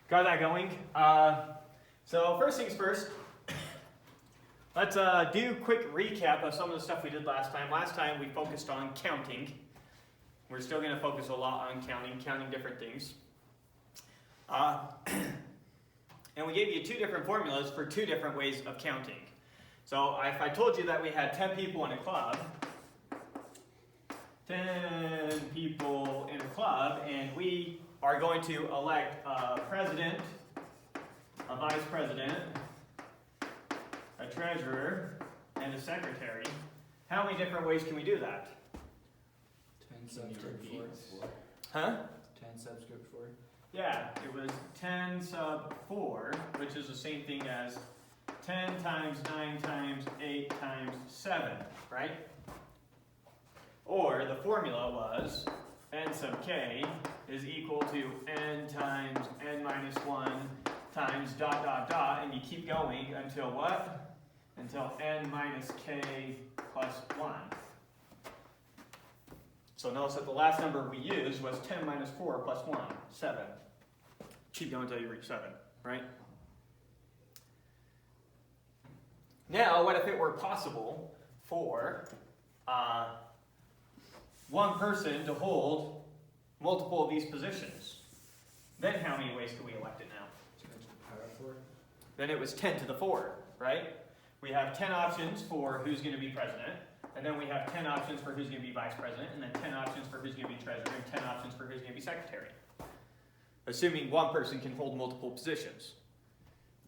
Got that going. So first things first, let's do a quick recap of some of the stuff we did last time. Last time we focused on counting. We're still going to focus a lot on counting different things. And we gave you two different formulas for two different ways of counting. So if I told you that we had 10 people in a club, 10 people in a club, and we are going to elect a president, a vice president, a treasurer, and a secretary, how many different ways can we do that? 10 subscript 4. Huh? 10 subscript 4. Yeah, it was 10 sub 4, which is the same thing as 10 times 9 times 8 times 7, right? Or the formula was n sub k is equal to n times n minus 1 times dot dot dot, and you keep going until what? Until n minus k plus 1. So notice that the last number we used was 10 minus 4 plus 1, 7. Keep going until you reach 7, right? Now, what if it were possible for one person to hold multiple of these positions? Then how many ways could we elect it now? 10 to the power of 4. Then it was 10 to the 4, right? We have 10 options for who's going to be president, and then we have 10 options for who's going to be vice president, and then 10 options for who's going to be treasurer, and 10 options for who's going to be secretary. Assuming one person can hold multiple positions.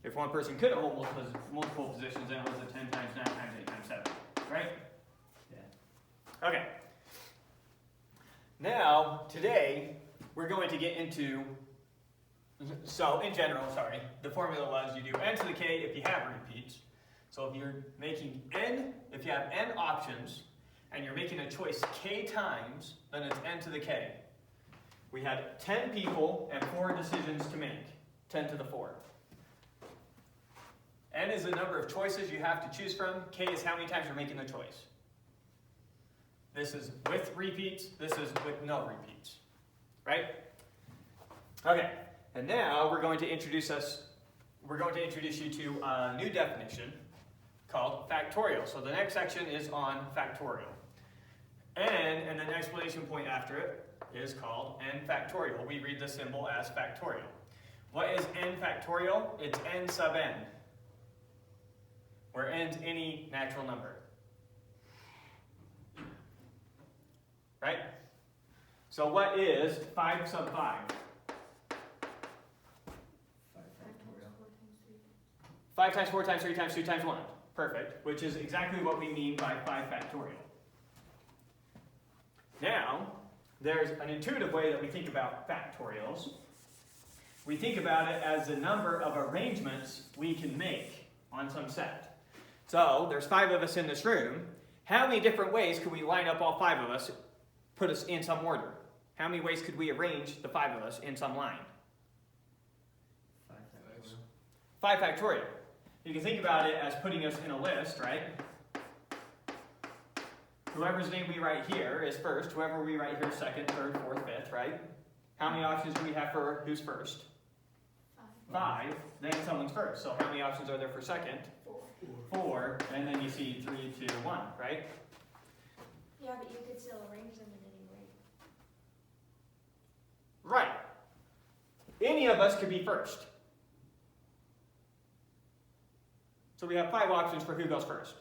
If one person couldn't hold multiple positions, then it was a 10 times 9 times 8 times 7, right? Yeah. Okay. Now, today, we're going to get into, so in general, the formula was you do n to the k if you have repeats. So if you're making n, if you have n options, and you're making a choice k times, then it's n to the k. We had 10 people and 4 decisions to make, 10 to the 4. N is the number of choices you have to choose from. K is how many times you're making the choice. This is with repeats. This is with no repeats. Right? Okay. And now we're going to introduce you to a new definition called factorial. So the next section is on factorial. N and an explanation point after it is called n factorial. We read the symbol as factorial. What is n factorial? It's n sub n, where n is any natural number. Right? So what is 5 sub 5? 5 factorial. 5 times 4 times 3 times 2 times 1. Perfect. Which is exactly what we mean by 5 factorial. Now, there's an intuitive way that we think about factorials. We think about it as the number of arrangements we can make on some set. So, there's 5 of us in this room. How many different ways could we line up all 5 of us, put us in some order? How many ways could we arrange the 5 of us in some line? 5 factorial. You can think about it as putting us in a list, right? Whoever's name we write here is first. Whoever we write here is second, third, fourth, fifth, right? How many options do we have for who's first? 5. Then someone's first. So how many options are there for second? 4. And then you see 3, 2, 1, right? Yeah, but you could still arrange them in any way. Right. Any of us could be first. So we have 5 options for who goes first.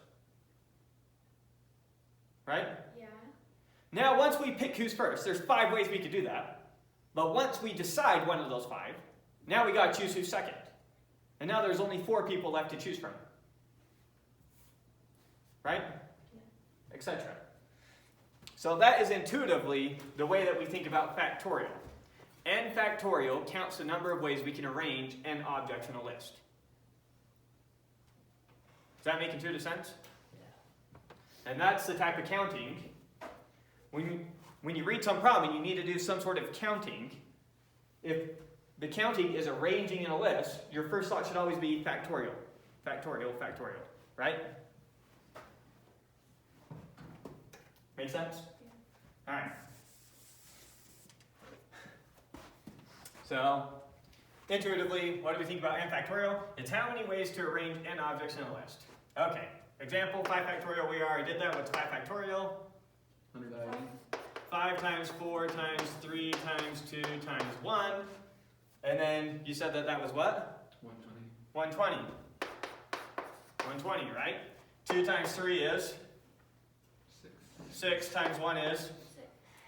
Right? Yeah. Now, once we pick who's first, there's 5 ways we could do that. But once we decide one of those 5, now we got to choose who's second. And now there's only 4 people left to choose from. Right? Yeah. Etc. So that is intuitively the way that we think about factorial. N factorial counts the number of ways we can arrange n objects in a list. Does that make intuitive sense? And that's the type of counting. When you read some problem and you need to do some sort of counting, if the counting is arranging in a list, your first thought should always be factorial. Factorial, factorial. Right? Make sense? Yeah. All right. So intuitively, what do we think about n factorial? It's how many ways to arrange n objects in a list. Okay, example, 5 factorial, we already did that. What's 5 factorial? 190. 5 times 4 times 3 times 2 times 1. And then you said that that was what? 120. 120. 120, right? 2 times 3 is? 6 times 1 is? 6,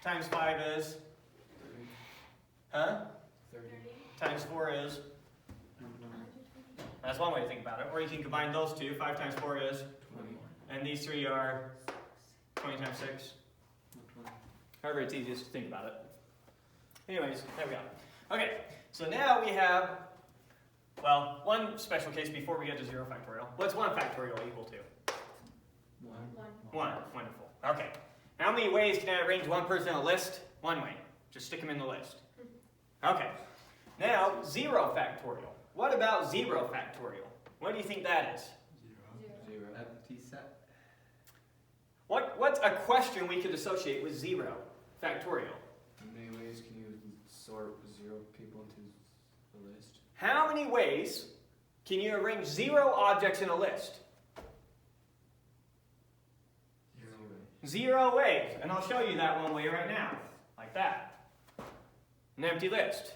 Times 5 is? 30. Huh? 30. 30, Times 4 is? 120, That's one way to think about it. Or you can combine those two. 5 times 4 is? 20. And these three are 20 times 6. 120. However, it's easiest to think about it. Anyways, there we go. Okay, so now we have, well, one special case before we get to 0 factorial. What's 1 factorial equal to? 1. 1. Wonderful. Okay. How many ways can I arrange one person in a list? One way. Just stick them in the list. Okay. Now, 0 factorial. What about 0 factorial? What do you think that is? 0. Empty set. What's a question we could associate with 0 factorial? How many ways can you sort 0 people into the list? How many ways can you arrange 0 objects in a list? 0 ways. And I'll show you that one way right now. Like that. An empty list.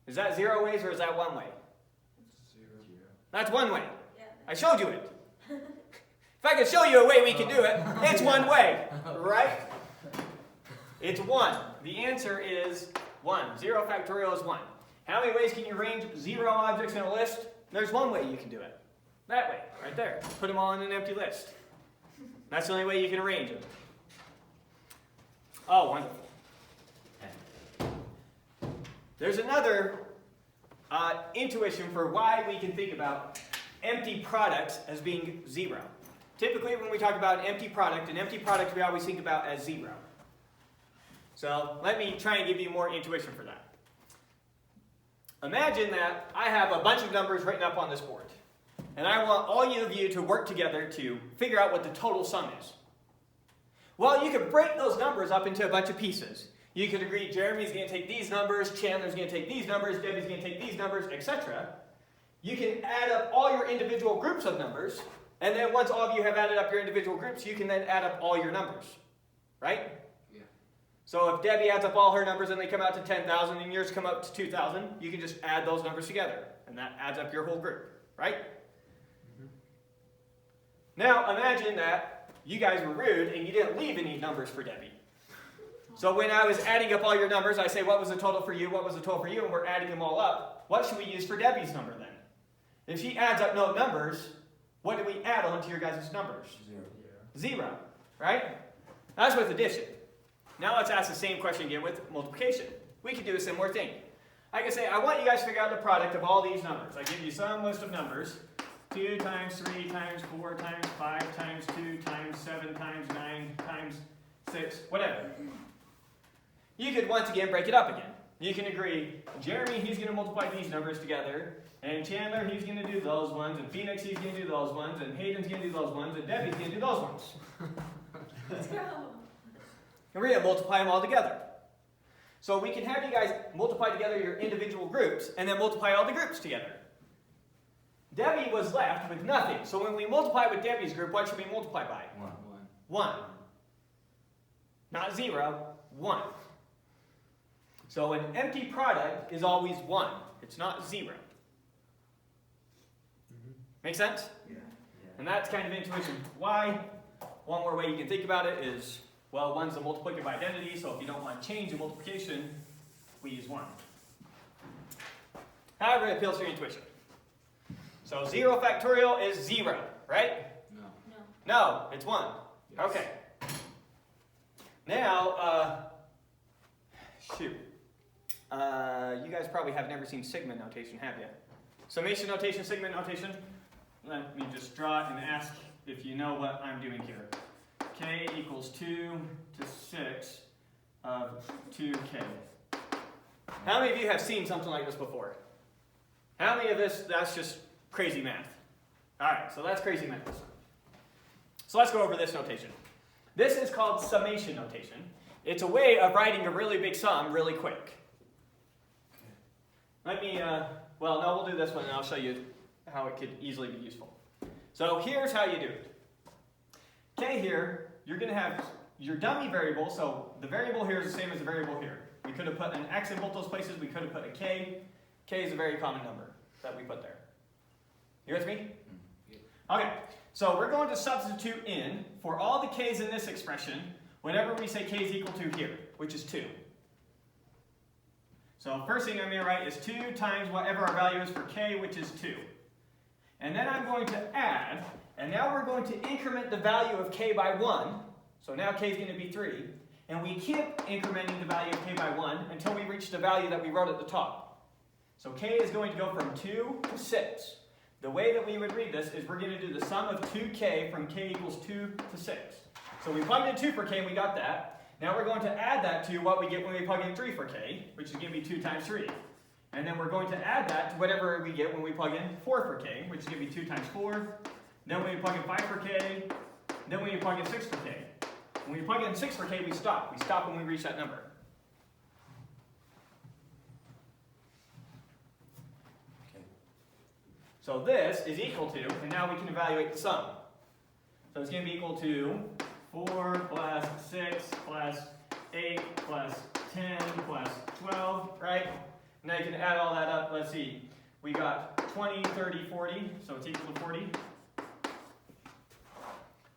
Is that 0 ways or is that one way? 0. That's one way. yeah. I showed you it. If I could show you a way we can do it, it's one way. Right? It's 1. The answer is 1. 0 factorial is 1. How many ways can you arrange 0 objects in a list? There's one way you can do it. That way, right there. Put them all in an empty list. That's the only way you can arrange them. Oh, wonderful. There's another intuition for why we can think about empty products as being 0. Typically, when we talk about an empty product we always think about as 0. So let me try and give you more intuition for that. Imagine that I have a bunch of numbers written up on this board. And I want all of you to work together to figure out what the total sum is. Well, you could break those numbers up into a bunch of pieces. You could agree Jeremy's going to take these numbers, Chandler's going to take these numbers, Debbie's going to take these numbers, etc. You can add up all your individual groups of numbers, and then once all of you have added up your individual groups, you can then add up all your numbers. Right? Yeah. So if Debbie adds up all her numbers and they come out to 10,000 and yours come up to 2,000, you can just add those numbers together, and that adds up your whole group. Right? Now, imagine that you guys were rude and you didn't leave any numbers for Debbie. So when I was adding up all your numbers, I say, what was the total for you, what was the total for you, and we're adding them all up. What should we use for Debbie's number then? If she adds up no numbers, what do we add on to your guys' numbers? 0, right? That's with addition. Now let's ask the same question again with multiplication. We could do a similar thing. I can say, I want you guys to figure out the product of all these numbers. I give you some list of numbers. 2 times 3 times 4 times 5 times 2 times 7 times 9 times 6, whatever. You could once again break it up again. You can agree, Jeremy, he's going to multiply these numbers together, and Chandler, he's going to do those ones, and Phoenix, he's going to do those ones, and Hayden's going to do those ones, and Debbie's going to do those ones. Let's go. And we're going to multiply them all together. So we can have you guys multiply together your individual groups, and then multiply all the groups together. Debbie was left with nothing. So when we multiply with Debbie's group, what should we multiply by? 1. 1. Not 0, 1. So an empty product is always 1. It's not 0. Make sense? Yeah. And that's kind of intuition. Why? One more way you can think about it is, well, 1's a multiplicative identity, so if you don't want to change the multiplication, we use 1. However, it appeals to your intuition. So 0 factorial is 0, right? No. No. No, it's 1. Yes. Okay. Now, shoot. You guys probably have never seen sigma notation, have you? Summation notation, sigma notation. Let me just draw it and ask if you know what I'm doing here. K equals 2 to 6 of 2k. How many of you have seen something like this before? How many of this, that's just crazy math? Alright, so that's crazy math. So let's go over this notation. This is called summation notation. It's a way of writing a really big sum really quick. Let me, well, no, we'll do this one and I'll show you how it could easily be useful. So here's how you do it. K here, you're going to have your dummy variable, so the variable here is the same as the variable here. We could have put an x in both those places, we could have put a k. K is a very common number that we put there. You with me? Okay, so we're going to substitute in, for all the k's in this expression, whenever we say k is equal to here, which is 2. So first thing I'm going to write is 2 times whatever our value is for k, which is 2. And then I'm going to add, and now we're going to increment the value of k by 1. So now k is going to be 3. And we keep incrementing the value of k by 1 until we reach the value that we wrote at the top. So k is going to go from 2 to 6. The way that we would read this is we're going to do the sum of 2k from k equals 2 to 6. So we plugged in 2 for k and we got that. Now we're going to add that to what we get when we plug in 3 for k, which is going to be 2 times 3. And then we're going to add that to whatever we get when we plug in 4 for k, which is going to be 2 times 4. Then when we plug in 5 for k, then when we plug in 6 for k. When we plug in 6 for k, we stop. We stop when we reach that number. Okay. So this is equal to, and now we can evaluate the sum. So it's going to be equal to 4 plus 6 plus 8 plus 10 plus 12, right? Now you can add all that up. Let's see. We got 20, 30, 40, so it's equal to 40.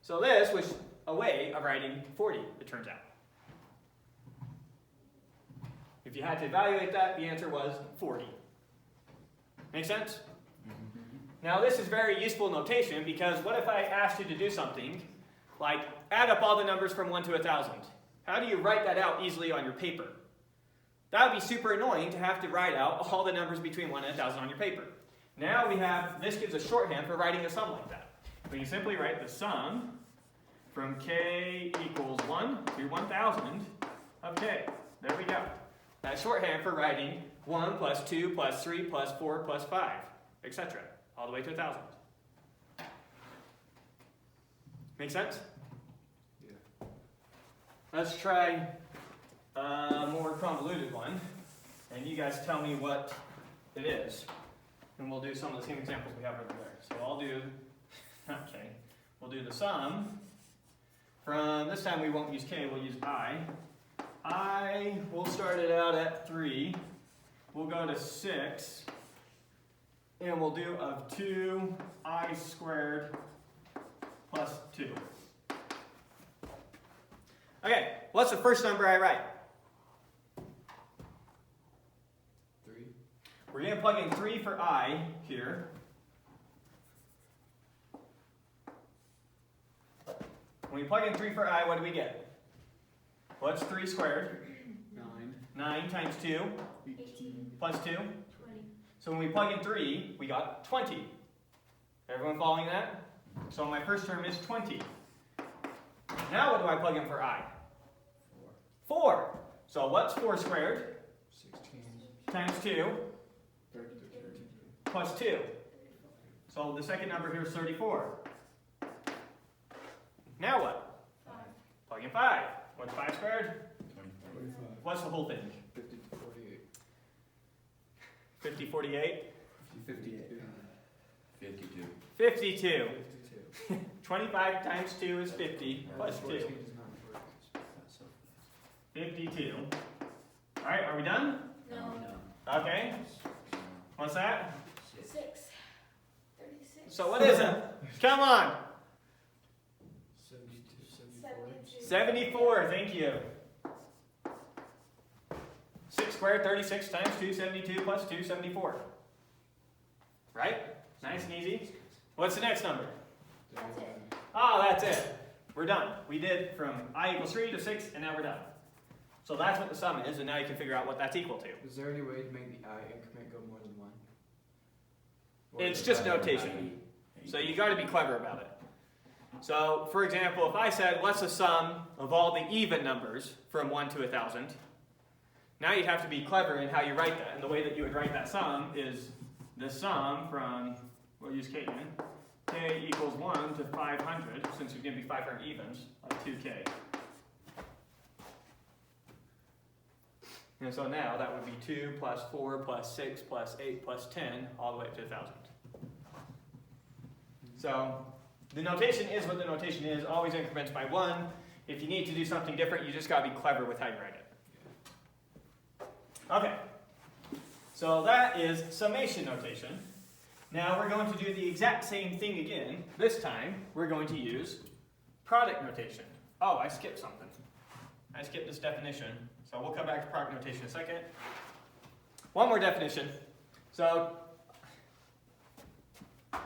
So this was a way of writing 40, it turns out. If you had to evaluate that, the answer was 40. Make sense? Now this is very useful notation because what if I asked you to do something like add up all the numbers from 1 to 1,000? How do you write that out easily on your paper? That would be super annoying to have to write out all the numbers between 1 and 1,000 on your paper. Now we have, this gives a shorthand for writing a sum like that. We can simply write the sum from k equals 1 to 1,000 of k. There we go. That's shorthand for writing 1 plus 2 plus 3 plus 4 plus 5, etc. All the way to 1,000. Make sense? Yeah. Let's try a more convoluted one. And you guys tell me what it is. And we'll do some of the same examples we have over there. So I'll do, okay, we'll do the sum. From this time we won't use k, we'll use I. I, we'll start it out at 3. We'll go to 6. And we'll do of 2i squared plus 2. Okay, what's the first number I write? 3. We're going to plug in 3 for I here. When we plug in 3 for I, what do we get? What's 3 squared? 9. 9 times 2 18, plus 2. 20. So when we plug in 3, we got 20. Everyone following that? So my first term is 20. Now what do I plug in for I? 4. 4. So what's 4 squared? 16. Times 2 32. plus 2. So the second number here is 34. Now what? 5. Plug in 5. What's 5 squared? 25. What's the whole thing? 50 to 48. 50, 48? 58. 52. 52. 52. 25 times 2 is 50, plus 2. 14 does not work. That's so 52. All right, are we done? No. Okay. What's that? 6. 36. So what is it? Come on. 72. 74. 74, thank you. 6 squared, 36 times 2, 72 plus 2, 74. Right? Nice and easy. What's the next number? That's it. Oh, that's it. We're done. We did from I equals 3 to 6, and now we're done. So that's what the sum is, and now you can figure out what that's equal to. Is there any way to make the I increment go more than 1? Or It's is just it- notation. So you got to be clever about it. So, for example, if I said, what's the sum of all the even numbers from 1 to 1,000? Now you have to be clever in how you write that. And the way that you would write that sum is the sum from, we'll use k again, k equals 1 to 500, since there's going to be 500 evens, of 2k. And so now that would be 2 plus 4 plus 6 plus 8 plus 10 all the way up to 1,000. So the notation is what the notation is, always increments by 1. If you need to do something different, you just got to be clever with how you write it. Okay, so that is summation notation. Now we're going to do the exact same thing again. This time we're going to use product notation. Oh, I skipped something. I skipped this definition. So we'll come back to product notation in a second. One more definition. So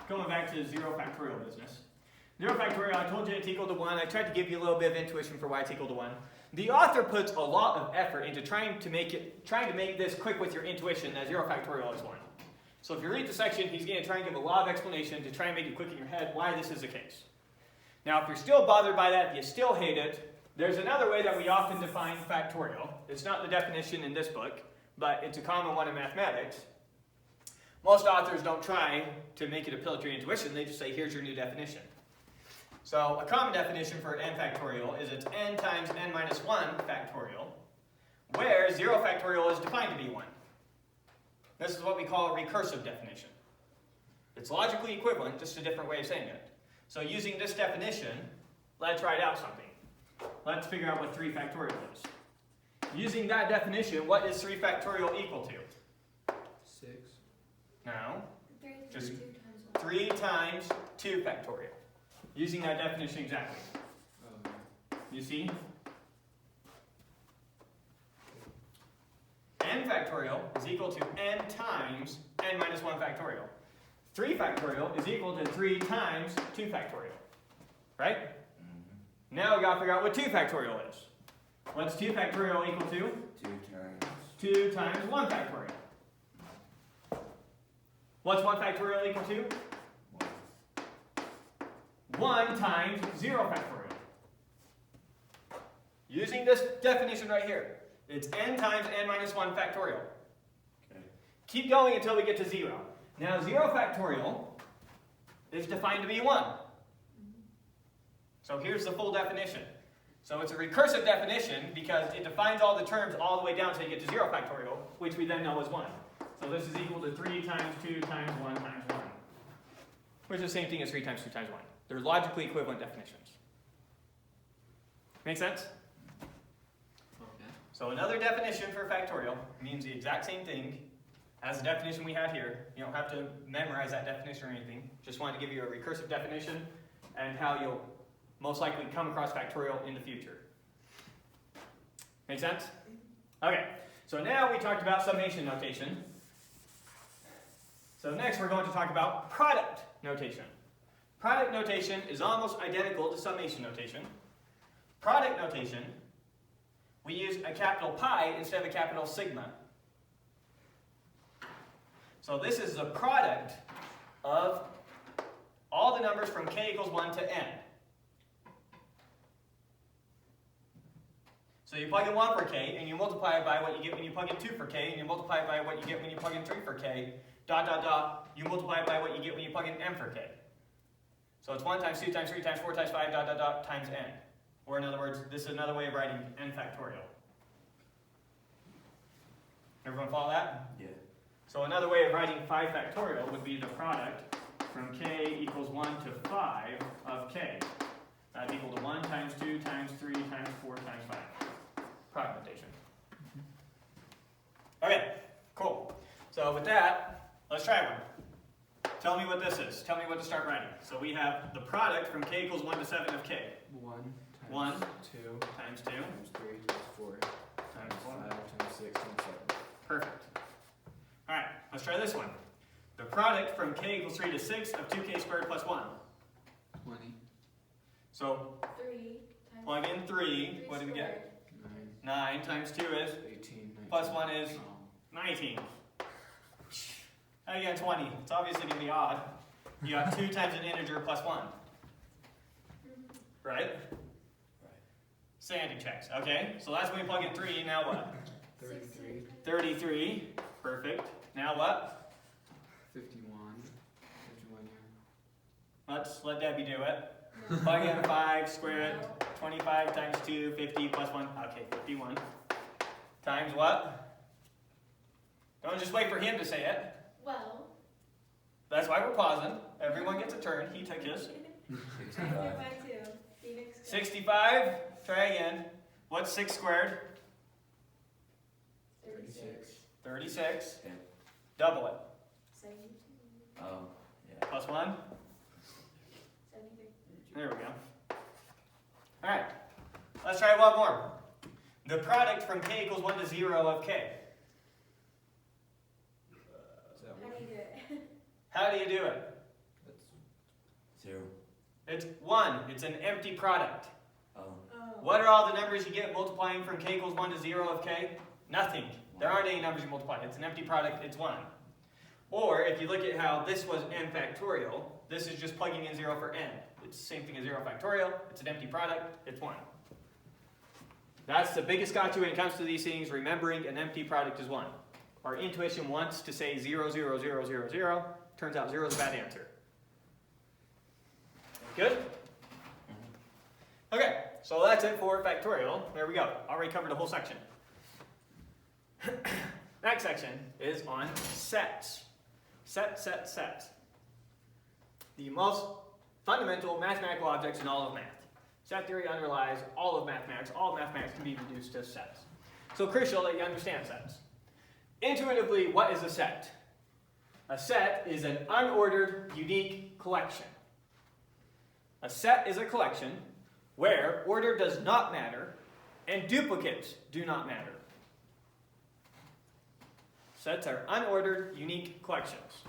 going back to 0 factorial business. 0 factorial, I told you it's equal to 1. I tried to give you a little bit of intuition for why it's equal to 1. The author puts a lot of effort into trying to make this quick with your intuition that 0 factorial is 1. So if you read the section, he's going to try and give a lot of explanation to try and make it quick in your head why this is the case. Now, if you're still bothered by that, if you still hate it, there's another way that we often define factorial. It's not the definition in this book, but it's a common one in mathematics. Most authors don't try to make it appeal to your intuition. They just say, here's your new definition. So a common definition for n factorial is it's n times n minus 1 factorial, where 0 factorial is defined to be 1. This is what we call a recursive definition. It's logically equivalent, just a different way of saying it. So using this definition, let's write out something. Let's figure out what 3 factorial is. Using that definition, what is 3 factorial equal to? 6. No, 3 Just times 2 times 1. 3 times 2 factorial. Using that definition exactly. You see? N factorial is equal to n times n minus 1 factorial. 3 factorial is equal to 3 times 2 factorial. Right? Now we got to figure out what 2 factorial is. What's 2 factorial equal to? 2 times 1 factorial. What's 1 factorial equal to? 1 times 0 factorial. Using this definition right here, it's n times n minus 1 factorial. Okay. Keep going until we get to 0. Now 0 factorial is defined to be 1. So here's the full definition. So it's a recursive definition because it defines all the terms all the way down until you get to 0 factorial, which we then know is 1. So this is equal to 3 times 2 times 1 times 1, which is the same thing as 3 times 2 times 1. They're logically equivalent definitions. Make sense? Okay. So another definition for factorial means the exact same thing as the definition we had here. You don't have to memorize that definition or anything. Just wanted to give you a recursive definition and how you'll most likely come across factorial in the future. Make sense? Okay, so now we talked about summation notation. So next we're going to talk about product notation. Product notation is almost identical to summation notation. Product notation, we use a capital pi instead of a capital sigma. So this is the product of all the numbers from k equals 1 to n. So you plug in 1 for k, and you multiply it by what you get when you plug in 2 for k, and you multiply it by what you get when you plug in 3 for k, dot, dot, dot, you multiply it by what you get when you plug in m for k. So it's 1 times 2 times 3 times 4 times 5, dot, dot, dot, times n. Or in other words, this is another way of writing n factorial. Everyone follow that? Yeah. So another way of writing 5 factorial would be the product from k equals 1 to 5 of k. That's equal to 1 times 2 times 3 times 4 times 5. Product notation. Okay, cool. So with that, let's try one. Tell me what this is. Tell me what to start writing. So we have the product from k equals 1 to 7 of k. 1 times 1 2 times 2 times 3 times 4 times 4. 5 times 6 times 7. Perfect. All right, let's try this one. The product from k equals 3 to 6 of 2k squared plus 1. 20. So 3 times plug in 3. 3 What do we squared. get? 9 times 2 is? 18. 19. Plus 1 is? 19. I get 20. It's obviously going to be odd. You got 2 times an integer plus 1. Right? Sanity checks. Okay, so that's when we plug in 3. Now what? 33. 33. Perfect. Now what? 51. 51, yeah. Let's let Debbie do it. Plug in 5, square it. 25 times 2, 50 plus 1. Okay, 51. Times what? Don't just wait for him to say it. Well. That's why we're pausing. Everyone gets a turn. He took his. I did mine too. Phoenix. 65. Try again. What's 6 squared? 36. 36. Okay. Double it. 72. Oh, yeah. Plus 1. 73. There we go. Alright. Let's try one more. The product from k equals 1 to 0 of k. Is that How one? do you do it? How do you do it? That's 0. It's 1. It's an empty product. Oh. Oh. What are all the numbers you get multiplying from k equals 1 to 0 of k? Nothing. There aren't any numbers you multiply. It's an empty product. It's 1. Or if you look at how this was n factorial, this is just plugging in 0 for n. It's the same thing as 0 factorial. It's an empty product. It's 1. That's the biggest gotcha when it comes to these things, remembering an empty product is 1. Our intuition wants to say 0, 0, 0, 0, 0. Turns out 0 is a bad answer. Good? Okay, so that's it for factorial. There we go. Already covered the whole section. Next section is on sets. Sets. The most fundamental mathematical objects in all of math. Set theory underlies all of mathematics. All of mathematics can be reduced to sets. So crucial that you understand sets. Intuitively, what is a set? A set is an unordered, unique collection. A set is a collection where order does not matter and duplicates do not matter. Sets are unordered, unique collections.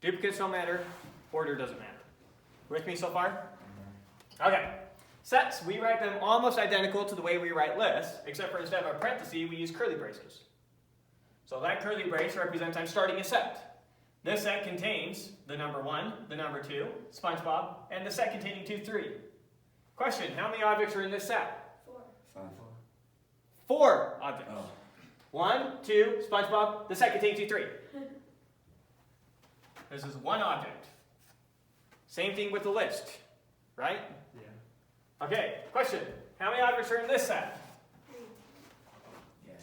Duplicates don't matter, order doesn't matter. With me so far? Okay. Sets, we write them almost identical to the way we write lists, except for instead of a parenthesis, we use curly braces. So that curly brace represents I'm starting a set. This set contains the number 1, the number 2, SpongeBob, and the set containing 2, 3. Question, how many objects are in this set? 4. 5. 4 objects. Oh. 1, 2, SpongeBob, the set containing 2, 3. This is one object. Same thing with the list, right? Yeah. Okay, question, how many objects are in this set? 3. Yeah,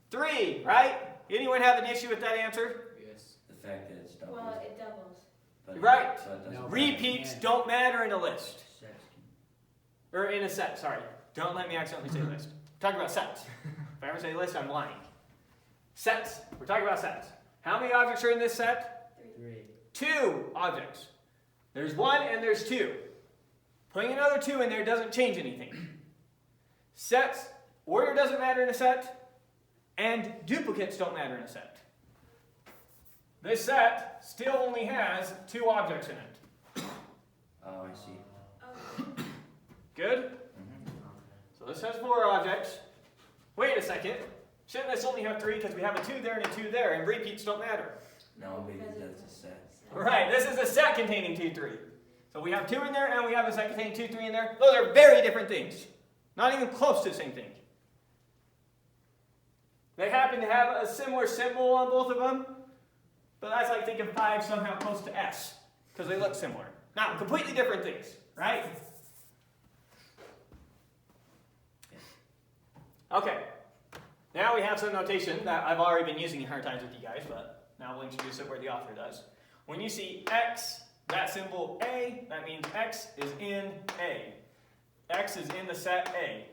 3. 3, right? Anyone have an issue with that answer? Yes. The fact that it's double. Well, it doubles. But Right. So it doesn't No. matter. Repeats don't matter in a list. Sets Or in a set, sorry. Don't let me accidentally say list. We're talking about sets. If I ever say list, I'm lying. Sets. We're talking about sets. How many objects are in this set? 3. 2 objects. There's 1 and there's 2. Putting another 2 in there doesn't change anything. Sets, order doesn't matter in a set, and duplicates don't matter in a set. This set still only has 2 objects in it. Oh, I see. Oh. Good? Mm-hmm. So this has 4 objects. Wait a second. Shouldn't this only have 3 because we have a 2 there and a 2 there, and repeats don't matter? No, because Because that's a set. Right, this is a set containing 2, 3. So we have 2 in there and we have a set containing 2, 3 in there. Those are very different things. Not even close to the same thing. They happen to have a similar symbol on both of them, but that's like thinking 5 somehow close to S, because they look similar. Now, completely different things, right? Okay, now we have some notation that I've already been using 100 times with you guys, but now we'll introduce it where the author does. When you see X, that symbol A, that means X is in A. X is in the set A.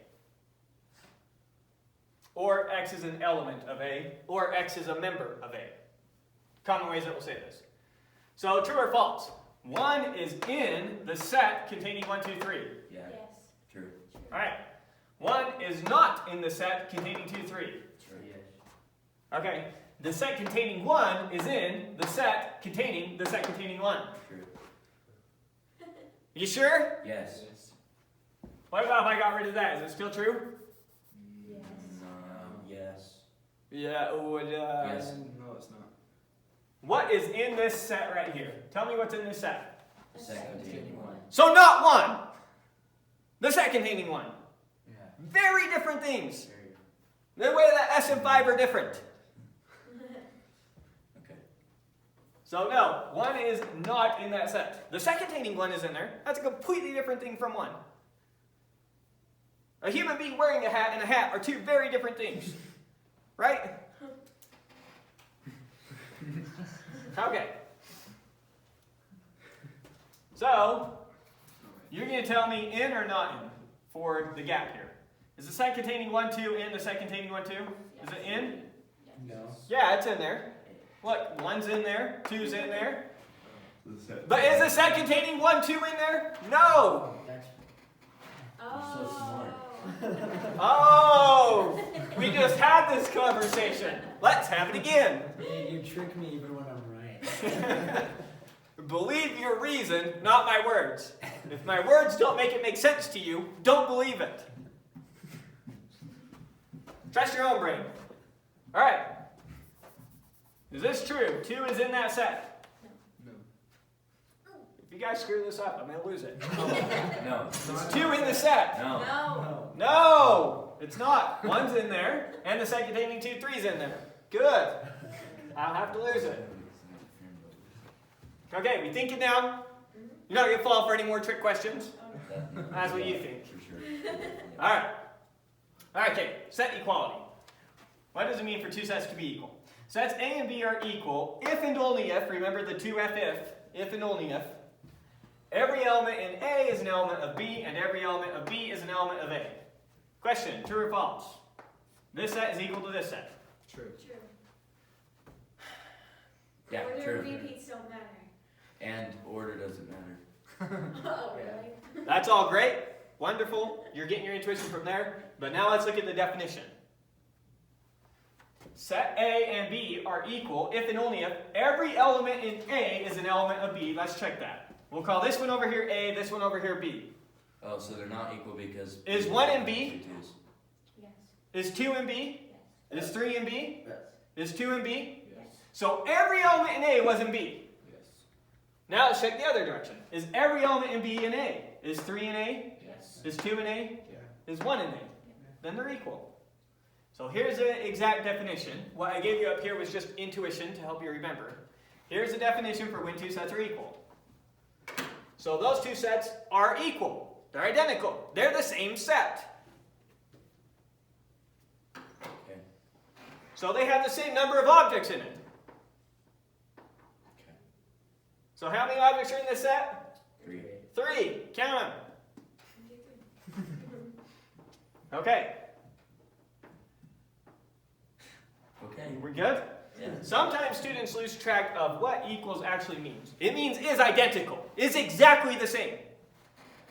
Or X is an element of A, or X is a member of A. Common ways that we'll say this. So true or false? 1 is in the set containing 1, 2, 3. Yeah, Yes. true. All right. 1 is not in the set containing 2, 3. True. Yes. Okay. The set containing 1 is in the set containing 1. True. You sure? Yes. Yes. What about if I got rid of that? Is it still true? Yes. Yes. Yeah, it would. Yes. No, it's not. What is in this set right here? Tell me what's in this set. A Set containing 1. So not 1. The set containing 1. Yeah. Very different things. Very. The way that S and 5 are different. Okay. So no, 1 is not in that set. The set containing 1 is in there. That's a completely different thing from 1. A human being wearing a hat and a hat are 2 very different things. Right? Okay. So, you're going to tell me in or not in for the gap here. Is the set containing 1, 2 in the set containing 1, 2? Is it in? No. Yeah, it's in there. Look, 1's in there, 2's in there. The set. But is the set containing 1, 2 in there? No! That's Oh. so smart. Oh! We just had this conversation. Let's have it again. You trick me even when I'm right. Believe your reason, not my words. If my words don't make it make sense to you, don't believe it. Trust your own brain. All right. Is this true? 2 is in that set. No. If you guys screw this up, I'm going to lose it. No. It's 2 in the set. No. No. No, it's not. 1's in there, and the set containing 2, 3's in there. Good. I'll have to lose it. Okay, we thinking now? You're not going to fall for any more trick questions? That's what you think. For sure. All right. All right, okay. Set equality. What does it mean for two sets to be equal? Sets A and B are equal if and only if, remember the two if and only if, every element in A is an element of B and every element of B is an element of A. Question, true or false? This set is equal to this set. True. True. Yeah, Order true. repeats don't matter. And order doesn't matter. Oh, really? That's all great. Wonderful. You're getting your intuition from there. But now let's look at the definition. Set A and B are equal if and only if every element in A is an element of B. Let's check that. We'll call this one over here A, this one over here B. Oh, so they're not equal because... Is 1 in B? Yes. Is 2 in B? Yes. Is 3 in B? Yes. Is 2 in B? Yes. So every element in A was in B. Yes. Now let's check the other direction. Is every element in B in A? Is 3 in A? Yes. Is 2 in A? Yeah. Is 1 in A? Then they're equal. So here's the exact definition. What I gave you up here was just intuition to help you remember. Here's the definition for when two sets are equal. So those two sets are equal. They're identical. They're the same set. Okay. So they have the same number of objects in it. Okay. So how many objects are in this set? 3. 3. Count them. Okay. Okay. We're good? Yeah. Sometimes students lose track of what equals actually means. It means is identical, is exactly the same.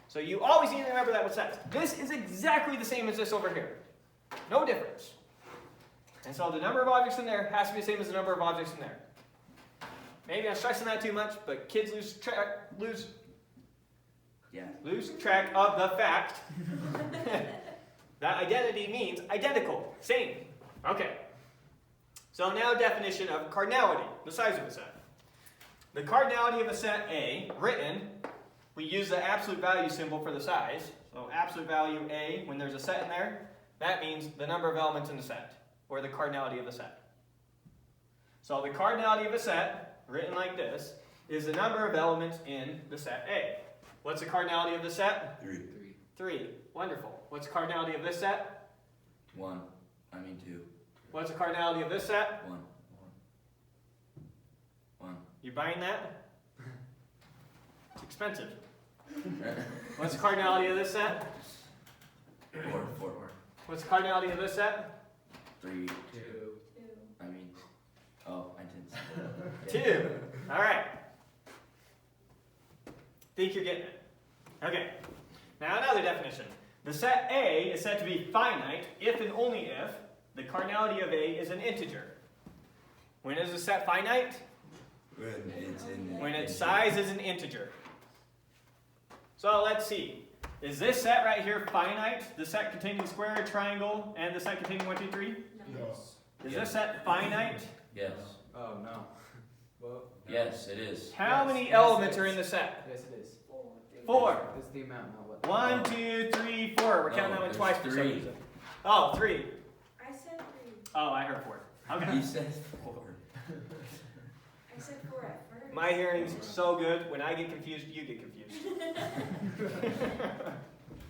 So you always need to remember that with sets. This is exactly the same as this over here. No difference. And so the number of objects in there has to be the same as the number of objects in there. Maybe I'm stressing that too much, but kids lose track of the fact that identity means identical, same. Okay. So now definition of cardinality, the size of a set. The cardinality of a set A, written, we use the absolute value symbol for the size. So absolute value A, when there's a set in there, that means the number of elements in the set, or the cardinality of the set. So the cardinality of a set, written like this, is the number of elements in the set A. What's the cardinality of the set? 3. 3. Wonderful. What's the cardinality of this set? 2. What's the cardinality of this set? 1. You buying that? It's expensive. What's the cardinality of this set? 4. What's the cardinality of this set? 3. 2. Oh, I didn't say that. 2. All right. Think you're getting it. Okay. Now another definition. The set A is said to be finite if and only if the cardinality of A is an integer. When is a set finite? When its size is an integer. So let's see. Is this set right here finite? The set containing square, triangle, and the set containing 1, 2, 3? No. Yes. Is this set finite? Yes. Oh, no. Well, Yes, it is. How Yes, many yes, elements it are is. in the set? Yes, it is. 4. That's the amount, not what. 1, 2, 3, 4. We're No, counting that one there's twice for some 3. reason. Oh, 3. I said 3. Oh, I heard 4. Okay. You said 4. I said 4 at first. My hearing's so good. When I get confused, you get confused.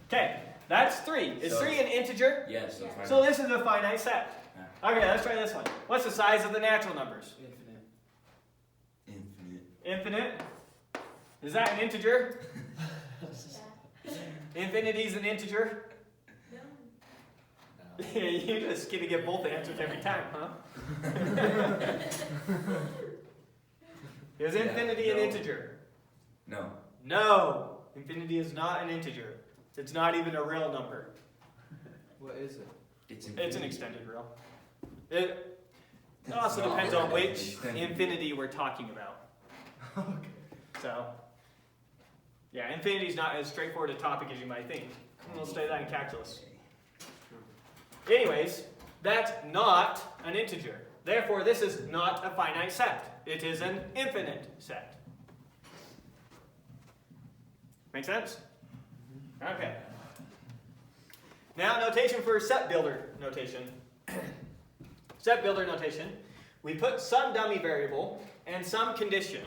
Okay, that's 3. Is So- 3 an integer? Yes, that's fine. So this is a finite set. Okay, let's try this one. What's the size of the natural numbers? Infinite. Infinite. Is that an integer? Yeah. Infinity is an integer? No. You're just gonna get both answers every time, huh? Is infinity an no. integer? No. No. Infinity is not an integer. It's not even a real number. What is it? It's It's an extended real. It That's also not depends what on it is, which extended. infinity we're talking about. Okay. So, yeah, infinity is not as straightforward a topic as you might think. We'll study that in calculus. Anyways, that's not an integer. Therefore, this is not a finite set. It is an infinite set. Make sense? Okay. Now, notation for set builder notation. Set builder notation. We put some dummy variable and some condition,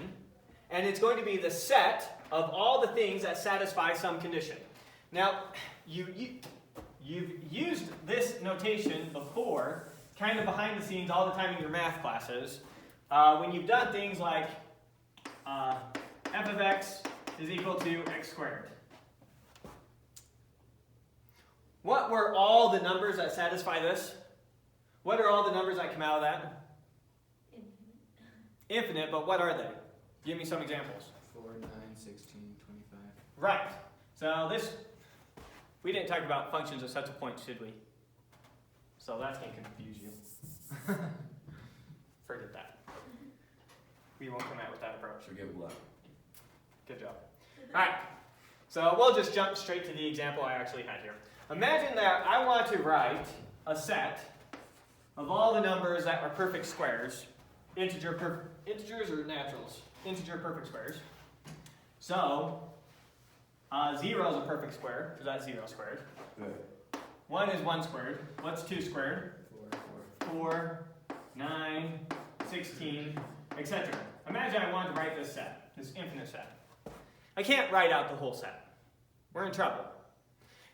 and it's going to be the set of all the things that satisfy some condition. Now, you've used this notation before, kind of behind the scenes all the time in your math classes, when you've done things like f of x is equal to x squared. What were all the numbers that satisfy this? What are all the numbers that come out of that? Infinite, but what are they? Give me some examples. 4, 9, 16, 25. Right. So this, we didn't talk about functions of sets of points, did we? So that's going to confuse you. Forget that. We won't come out with that approach. Forget what? Good job. All right. So we'll just jump straight to the example I actually had here. Imagine that I want to write a set of all the numbers that are perfect squares, integers or naturals, integer perfect squares. So 0 is a perfect square, because that's 0 squared. Good. 1 is 1 squared. What's 2 squared? 4, 9, 16, etc. Imagine I wanted to write this set, this infinite set. I can't write out the whole set. We're in trouble.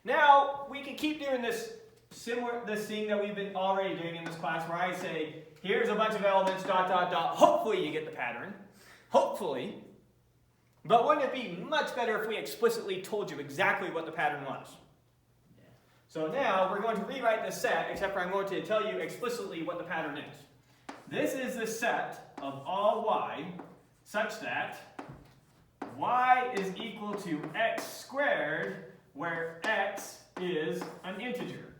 Now, we can keep doing this thing that we've been already doing in this class, where I say, here's a bunch of elements, ... Hopefully you get the pattern. Hopefully. But wouldn't it be much better if we explicitly told you exactly what the pattern was? Yeah. So now we're going to rewrite this set, except for I'm going to tell you explicitly what the pattern is. This is the set of all y such that y is equal to x squared, where x is an integer.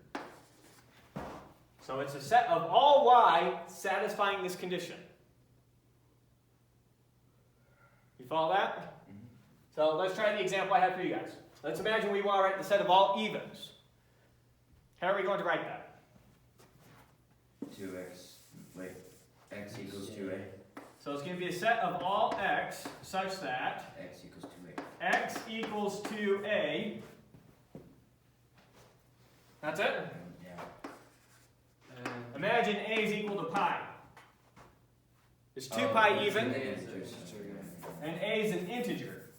So it's a set of all y satisfying this condition. You follow that? Mm-hmm. So let's try the example I have for you guys. Let's imagine we want to write the set of all evens. How are we going to write that? 2x. Wait. X equals 2a. So it's going to be a set of all x such that X equals 2a. x equals 2a. That's it? Yeah. Imagine a is equal to pi. Is 2 pi even? And a is an integer,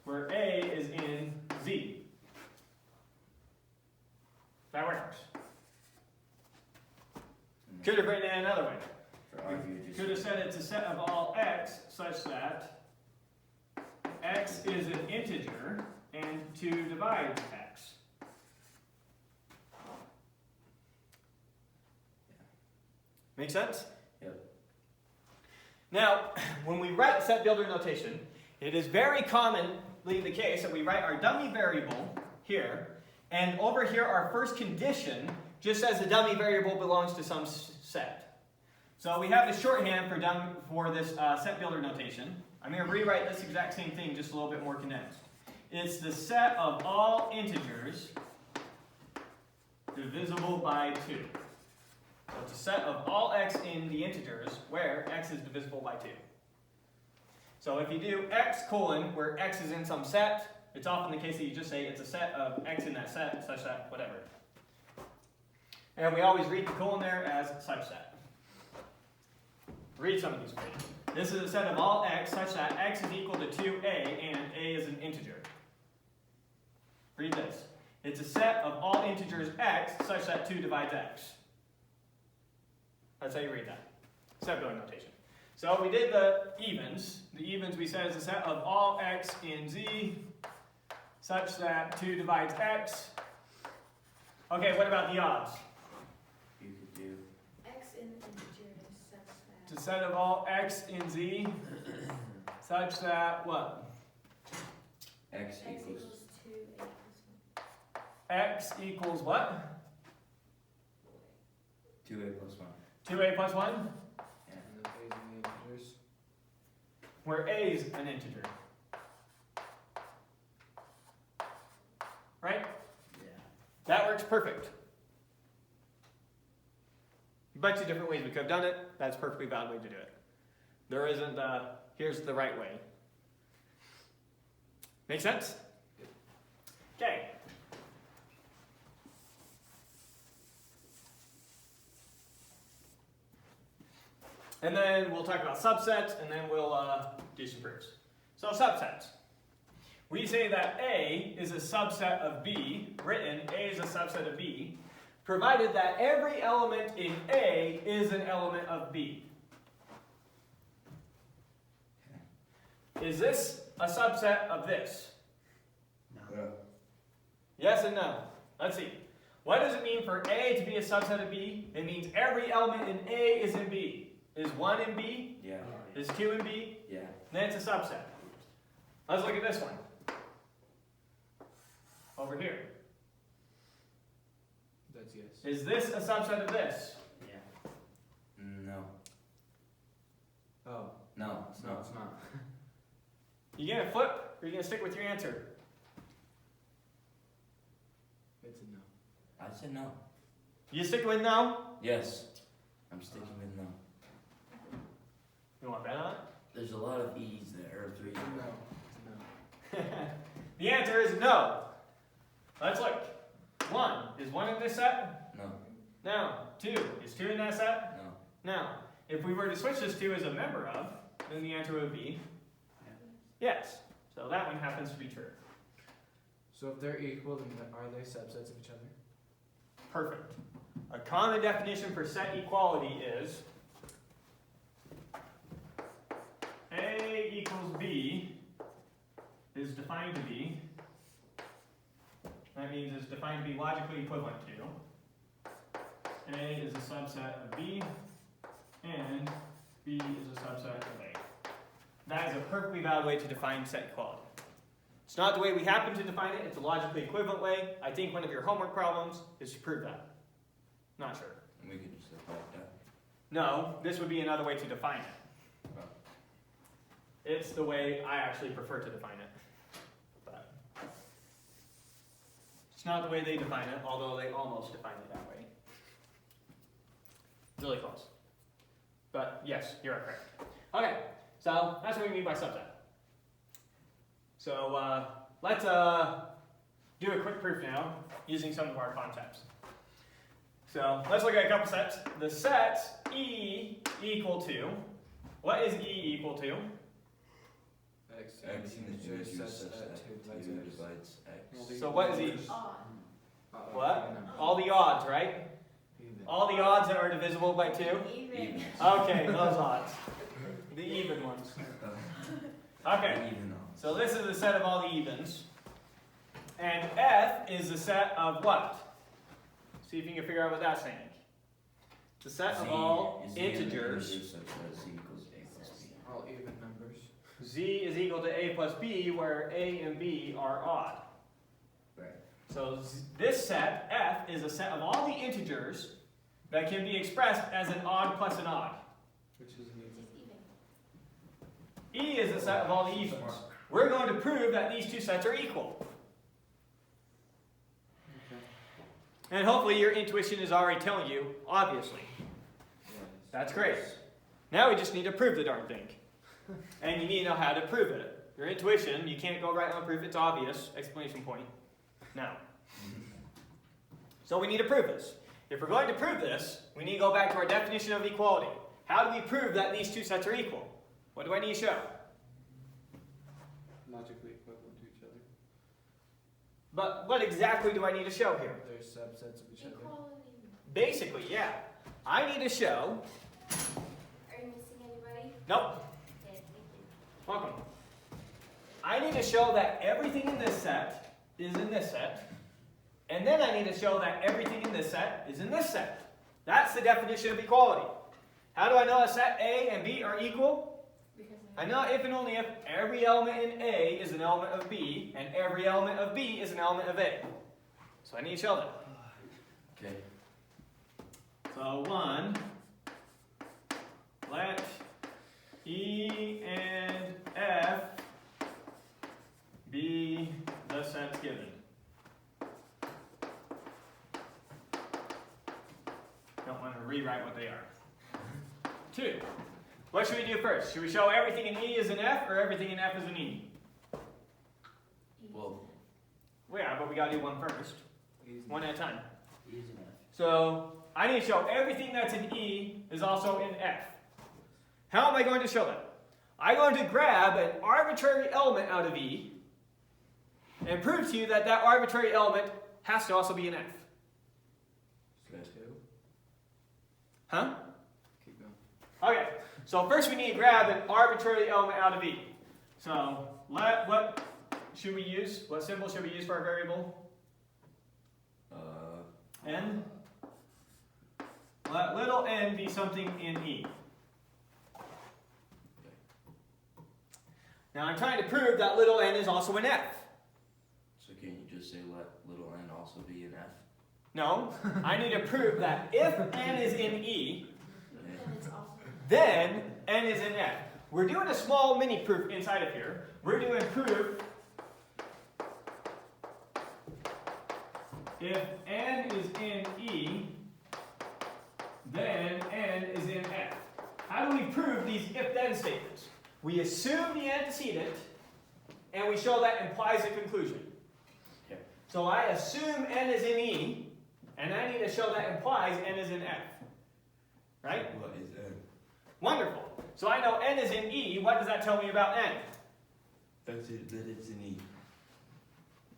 where a is in z. That works. Could have written it another way. For argue, just Could have said it's a set of all x such that x is an integer and 2 divides x. Make sense? Yep. Now, when we write set builder notation, it is very commonly the case that we write our dummy variable here, and over here our first condition just says the dummy variable belongs to some set. So we have the shorthand for this set builder notation. I'm going to rewrite this exact same thing, just a little bit more condensed. It's the set of all integers divisible by 2. So it's a set of all x in the integers where x is divisible by 2. So if you do x colon where x is in some set, it's often the case that you just say it's a set of x in that set such that whatever. And we always read the colon there as such that. Read some of these for you. This is a set of all x such that x is equal to 2a and a is an integer. Read this. It's a set of all integers x such that 2 divides x. That's how you read that. Set builder notation. So we did the evens. The evens we said is a set of all x in Z such that 2 divides x. Okay, what about the odds? You could do X in the integer is such that. It's a set of all x in Z such that what? x X equals equals 2, A plus 1. X equals what? 2a plus 1. 2a plus 1, And then A's and the integers. where a is an integer. Right? Yeah. That works perfect. A bunch of different ways we could have done it. That's a perfectly valid way to do it. There isn't here's the right way. Make sense? Okay. And then we'll talk about subsets, and then we'll do some proofs. So subsets. We say that A is a subset of B, written A is a subset of B, provided that every element in A is an element of B. Is this a subset of this? No. Yes and no. Let's see. What does it mean for A to be a subset of B? It means every element in A is in B. Is 1 in B? Yeah. Is 2 in B? Yeah. Then it's a subset. Let's look at this one. Over here. That's yes. Is this a subset of this? Yeah. No. Oh, No. It's no, not. it's not. You gonna flip or you gonna stick with your answer? It's a no. I said no. You stick with no? Yes. I'm sticking with no. You want to bet on There's a lot of e's there, or 3. No. It's a no. it? The answer is no. Let's look. 1. Is 1 in this set? No. No. 2. Is 2 in that set? No. No. If we were to switch this 2 as a member of, then the answer would be yes. So that one happens to be true. So if they're equal, then are they subsets of each other? Perfect. A common definition for set equality is A equals B is defined to be, that means it's defined to be logically equivalent to, A is a subset of B, and B is a subset of A. That is a perfectly valid way to define set equality. It's not the way we happen to define it, it's a logically equivalent way. I think one of your homework problems is to prove that. Not sure. And we could just look like that. No, this would be another way to define it. Oh. It's the way I actually prefer to define it. But it's not the way they define it, although they almost define it that way. Really close. But yes, you're correct. Okay, so that's what we mean by subset. So let's do a quick proof now using some of our concepts. So let's look at a couple sets. The set E equal to, what is E equal to? X X in in the the integer integer such such that that 2 divides 2 X. divides x. So what is E? Odd. Uh-oh, What? even. All the odds, right? Even. All the odds that are divisible by 2? Even. Okay, those odds. The even ones. Okay, Even on. so this is the set of all the evens. And F is the set of what? See if you can figure out what that's saying. The set of all integers. Such that z equals a plus b. All even numbers. Z is equal to A plus B, where A and B are odd. Right. So this set, F, is a set of all the integers that can be expressed as an odd plus an odd. Which is an even. It's even. E is a set of all the evens. We're going to prove that these two sets are equal. Okay. And hopefully your intuition is already telling you, obviously. Yes. That's great. Now we just need to prove the darn thing. And you need to know how to prove it. Your intuition, you can't go right on proof, it's obvious, exclamation point. Now. So we need to prove this. If we're going to prove this, we need to go back to our definition of equality. How do we prove that these two sets are equal? What do I need to show? Logically equivalent to each other. But what exactly do I need to show here? They're subsets of each other. Equality. Basically, yeah. I need to show Are you missing anybody? Nope. Welcome. I need to show that everything in this set is in this set, and then I need to show that everything in this set is in this set. That's the definition of equality. How do I know that set A and B are equal? I know if and only if every element in A is an element of B, and every element of B is an element of A. So I need to show that. Okay. So 1, let E and F be the sets given. Don't want to rewrite what they are. 2. What should we do first? Should we show everything in E is in F or everything in F is in E? Well, Yeah, but we got to do one first. One at a time. E is an F. So I need to show everything that's in E is also in F. How am I going to show that? I'm going to grab an arbitrary element out of E and prove to you that that arbitrary element has to also be in F. Okay. 2. Huh? Keep going. Okay, so first we need to grab an arbitrary element out of E. So what should we use? What symbol should we use for our variable? N? Let little n be something in E. Now I'm trying to prove that little n is also in F. So can you just say let little n also be in F? No, I need to prove that if n is in E, Okay. And it's also. then n is in F. We're doing a small mini proof inside of here. We're doing proof if n is in E, then n is in F. How do we prove these if-then statements? We assume the antecedent, and we show that implies a conclusion. Okay. So I assume n is in E, and I need to show that implies n is in F. Right? What is n? Wonderful. So I know n is in E. What does that tell me about n? That's it, that it's in E.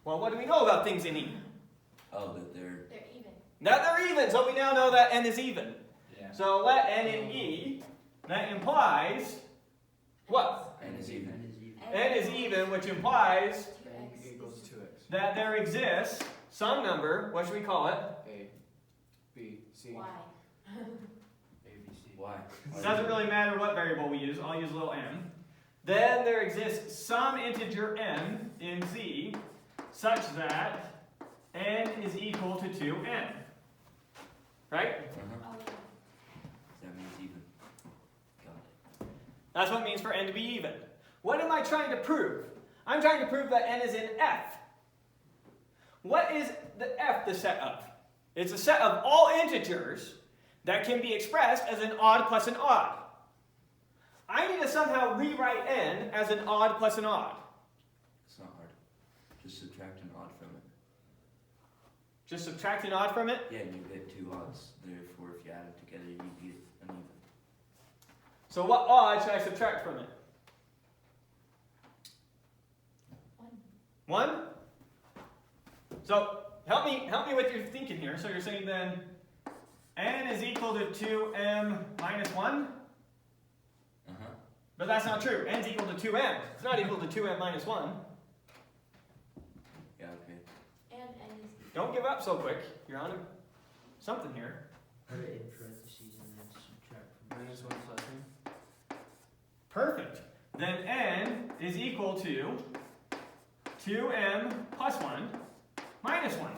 Well, what do we know about things in E? Oh, that they're... They're even. That they're even, so we now know that n is even. Yeah. So let n in E, that implies what? N is even. N is even, which implies 2x Equals 2x. that there exists some number, what should we call it? A, B, C. y. A, B, C. Why? It doesn't really matter what variable we use, I'll use little m. Then there exists some integer n in Z such that n is equal to 2n. Right? Uh-huh. Oh, yeah. That means even. Got it. That's what it means for n to be even. What am I trying to prove? I'm trying to prove that n is in F. What is the F the set of? It's a set of all integers that can be expressed as an odd plus an odd. I need to somehow rewrite n as an odd plus an odd. It's not hard. Just subtract an odd from it. Just subtract an odd from it. Yeah, and you get 2 odds. Therefore, if you add them together, you get an even. So what odd should I subtract from it? 1. 1? So help me with your thinking here. So you're saying then n is equal to 2m minus 1? Uh-huh. But that's not true. N's equal to 2m. It's not equal to 2m minus 1. Yeah, okay. And n is even. Don't give up so quick. You're on something here. Put it in parentheses and then subtract from Minus 1 plus 1. Perfect. Then n is equal to 2m plus 1 minus 1.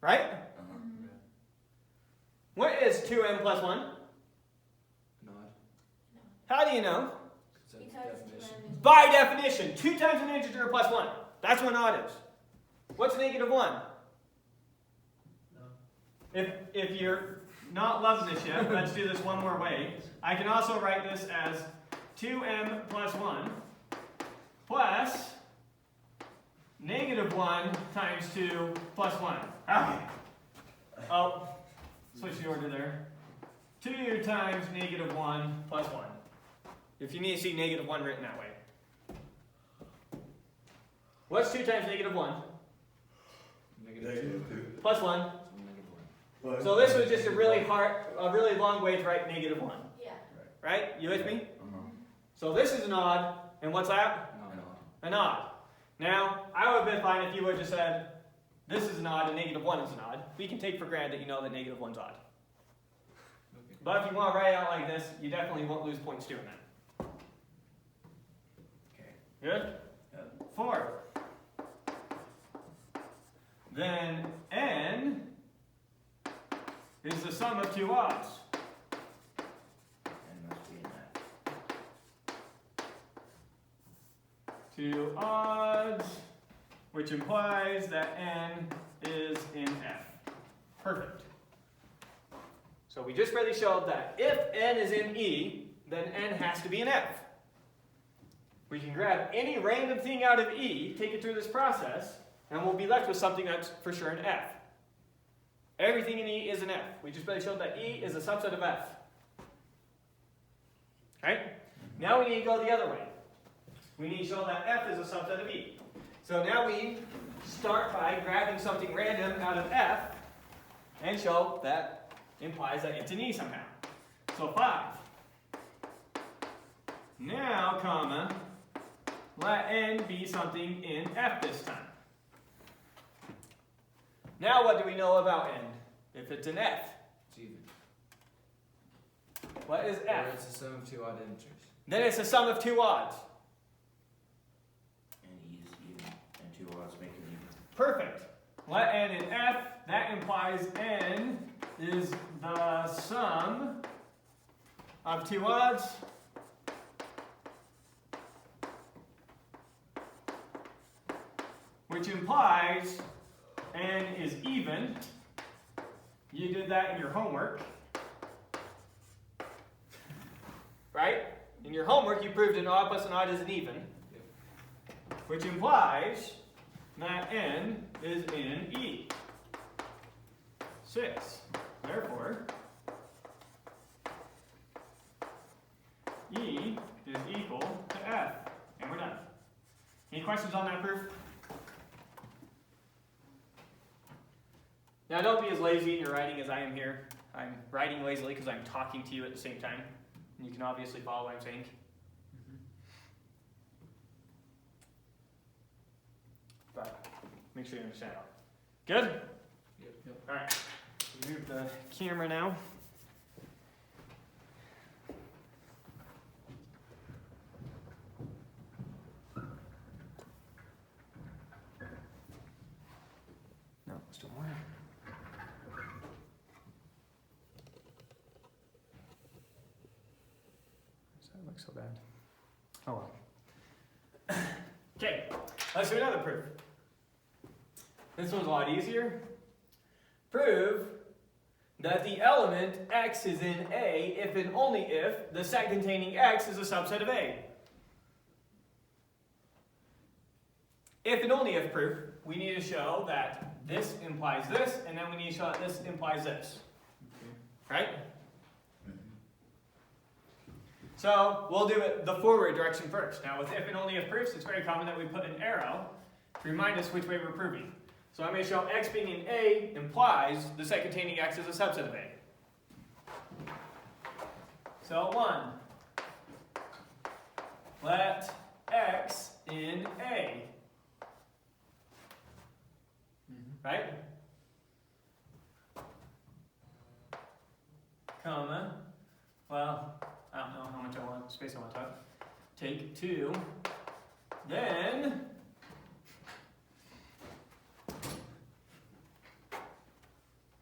Right? Uh-huh. What is 2m plus 1? An odd. How do you know? That's Because definition. 2n is. By definition, 2 times an integer plus 1. That's what odd is. What's negative 1? No. If you're not loving this yet, let's do this one more way. I can also write this as 2m plus 1 plus negative 1 times 2 plus 1. Okay. Oh, switch the order there. 2 times negative 1 plus 1. If you need to see negative 1 written that way. What's 2 times negative 1? Negative 2. Plus 1. Negative 1. So this was just a really long way to write negative 1. Yeah. right? You with me? Uh-huh. So this is an odd, and what's that? No. An odd. Now, I would have been fine if you would have just said, this is an odd and -1 is an odd. We can take for granted that you know that -1's odd. Okay. But if you want to write it out like this, you definitely won't lose points doing that. Okay. Good? Yep. 4. Then n is the sum of 2 odds. And must be an F. 2 odds, which implies that n is in F. Perfect. So we just really showed that if n is in E, then n has to be in F. We can grab any random thing out of E, take it through this process, and we'll be left with something that's for sure an F. Everything in E is an F. We just really showed that E is a subset of F. Right? Now we need to go the other way. We need to show that F is a subset of E. So now we start by grabbing something random out of F and show that implies that it's an E somehow. So 5. Now, comma, let n be something in F this time. Now what do we know about n? If it's an F, It's even. what is Or F? it's the sum of 2 odd integers. Then it's a sum of 2 odds. And E is even. And 2 odds make it even. Perfect. Let n in F, that implies n is the sum of 2 odds. Which implies n is even. You did that in your homework. Right? In your homework, you proved an odd plus an odd is an even. Which implies that n is in E. 6. Therefore, E is equal to F. And we're done. Any questions on that proof? Now don't be as lazy in your writing as I am here. I'm writing lazily because I'm talking to you at the same time. And you can obviously follow what I'm saying. But make sure you understand. Good? Yep. Alright. Move the camera now. No, let's do more. Does that look so bad? Oh well. Okay, let's do another proof. This one's a lot easier. Prove that the element x is in A if and only if the set containing x is a subset of A. If and only if proof, we need to show that this implies this, and then we need to show that this implies this. Right? So we'll do it the forward direction first. Now with if and only if proofs, it's very common that we put an arrow to remind us which way we're proving. So I'm going to show x being in A implies the set containing x is a subset of A. So 1. Let x in A. Right? Comma. Well, I don't know how much I want, space I want to talk. Take 2. Then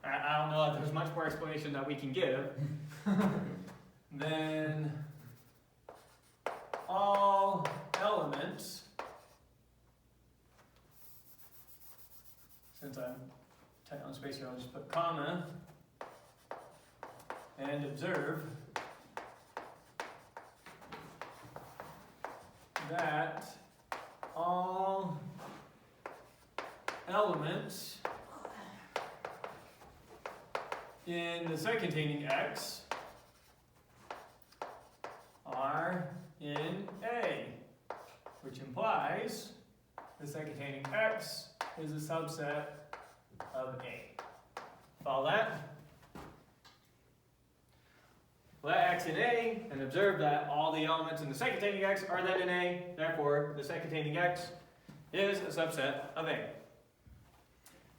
I don't know if there's much more explanation that we can give. Then all elements, since I'm tight on space here, I'll just put comma and observe that all elements in the set containing x are in A, which implies the set containing x is a subset of A. Follow that? let x in A, and observe that all the elements in the set containing x are then in A, therefore the set containing x is a subset of A.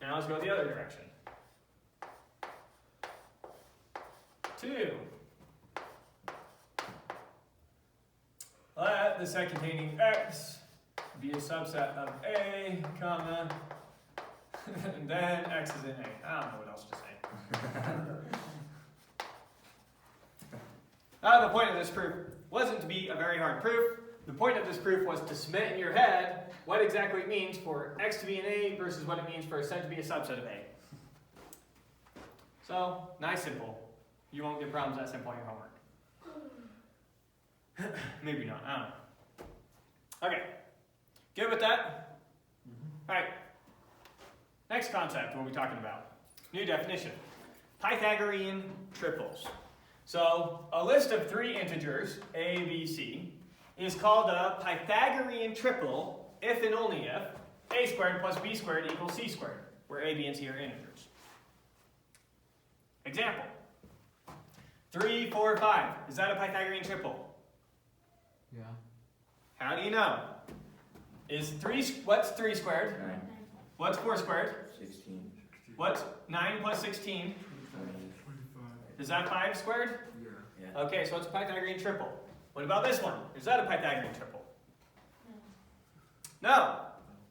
Now let's go the other direction. 2. Let the set containing x be a subset of A, comma, and then x is in A. I don't know what else to say. The point of this proof wasn't to be a very hard proof. The point of this proof was to cement in your head what exactly it means for x to be an A versus what it means for a set to be a subset of A. So, nice, simple. You won't get problems that simple in your homework. Maybe not, I don't know. Okay, good with that? Alright, next concept we'll be talking about. New definition. Pythagorean triples. So, a list of 3 integers, a, b, c, is called a Pythagorean triple if and only if a squared plus b squared equals c squared, where a, b, and c are integers. Example. 3, 4, 5. Is that a Pythagorean triple? Yeah. How do you know? What's 3 squared? 9, What's 4 squared? 16, What's 9 plus 16? 20. Is that 5 squared? Yeah. Okay, so it's a Pythagorean triple. What about this one? Is that a Pythagorean triple? No.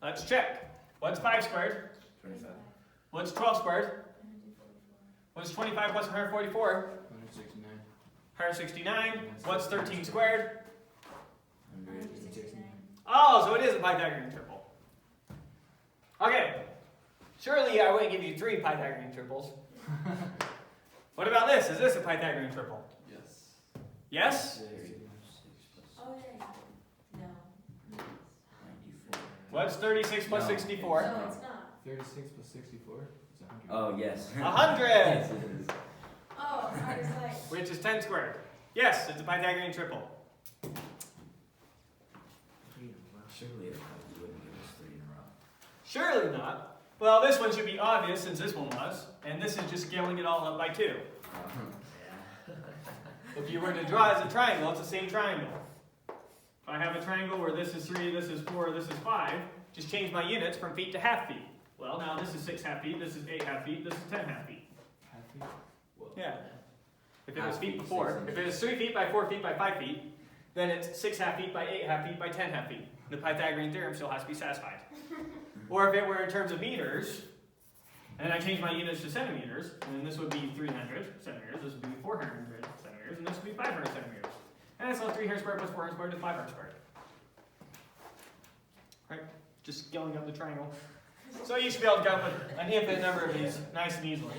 Let's check. What's 5 squared? 25. What's 12 squared? What's 25 plus 144? 169. 169. What's 13 squared? 169. Oh, so it is a Pythagorean triple. Okay. Surely I wouldn't give you 3 Pythagorean triples. What about this? Is this a Pythagorean triple? Yes. Yes? 36 Oh, yeah. No. 94. What's 36 plus No. 64? No, it's not. 36 plus 64 is 100. Oh, yes. 100! Yes, it is. Oh, I was like, Which is 10 squared. Yes, it's a Pythagorean triple. Surely it probably wouldn't give us 3 in a row. Surely not. Well, this one should be obvious since this one was, and this is just scaling it all up by 2. Yeah. If you were to draw it as a triangle, it's the same triangle. If I have a triangle where this is 3, this is 4, this is 5, just change my units from feet to half feet. Well, now this is 6 half feet, this is 8 half feet, this is 10 half feet. Half feet? Yeah. If it was Half feet feet, before, 6 if it was 3 feet by 4 feet by 5 feet, then it's 6 half feet by 8 half feet by 10 half feet. The Pythagorean theorem still has to be satisfied. Or if it were in terms of meters, and I change my units to centimeters, then this would be 300 centimeters, this would be 400 centimeters, and this would be 500 centimeters. And so 300 squared plus 400 squared is 500 squared. Right? Just scaling up the triangle. So you should be able to come up with an infinite number of these nice and easily.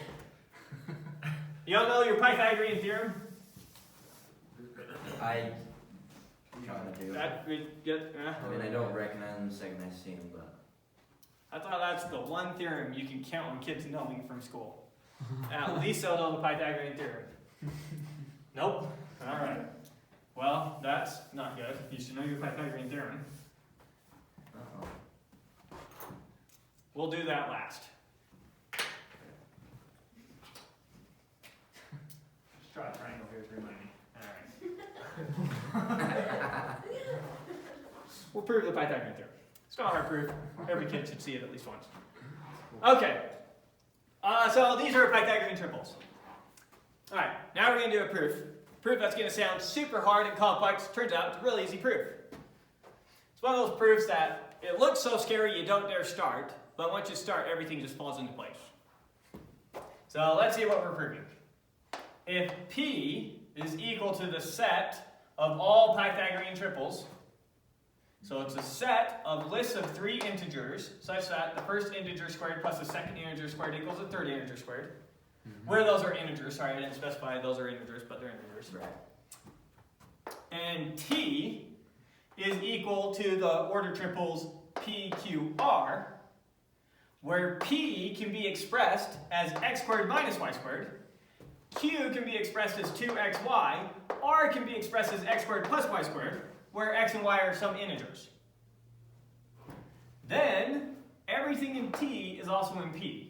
You don't know your Pythagorean theorem? I kind of do. That we get. I mean, I don't recognize them the second I see them, but I thought that's the one theorem you can count on kids knowing from school. At least they'll know the Pythagorean theorem. Nope. All right. Well, that's not good. You should know your Pythagorean theorem. uh-oh. We'll do that last. Just draw a triangle here to remind me. All right. We'll prove the Pythagorean theorem. It's not a hard proof. Every kid should see it at least once. Okay. So these are Pythagorean triples. All right. Now we're going to do a proof. Proof that's going to sound super hard and complex. Turns out it's a really easy proof. It's one of those proofs that it looks so scary you don't dare start, but once you start, everything just falls into place. So let's see what we're proving. If P is equal to the set of all Pythagorean triples, so it's a set of lists of 3 integers, such that the first integer squared plus the second integer squared equals the third integer squared. Where those are integers, sorry, I didn't specify those are integers, but they're integers. Right. And T is equal to the order triples P, Q, R, where P can be expressed as x squared minus y squared, Q can be expressed as 2xy, R can be expressed as x squared plus y squared, where x and y are some integers. Then, everything in T is also in P.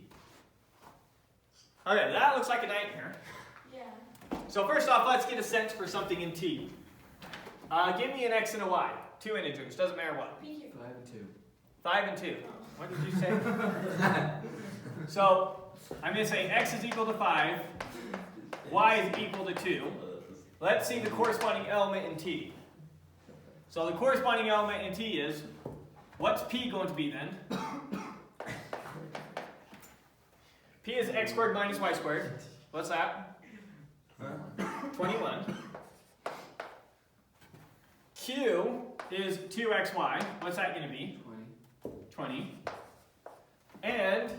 Okay, that looks like a nightmare. yeah. So first off, let's get a sense for something in T. Give me an X and a Y. Two integers, doesn't matter what. PQ. 5 and 2. 5 and 2. What did you say? So I'm going to say X is equal to 5, Y is equal to 2. Let's see the corresponding element in T. So the corresponding element in T is, what's P going to be then? P is X squared minus Y squared. What's that? 21. Q is 2xy. What's that going to be? 20. And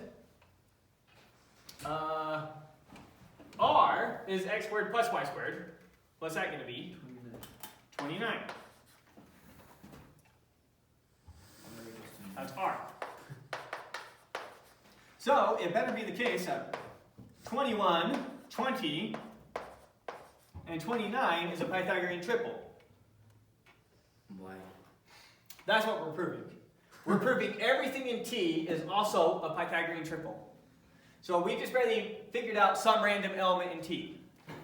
R is x squared plus y squared. What's that going to be? 29. That's R. So it better be the case that 21, 20, and 29 is a Pythagorean triple. Why? That's what we're proving. We're proving everything in T is also a Pythagorean triple. So we just barely figured out some random element in T.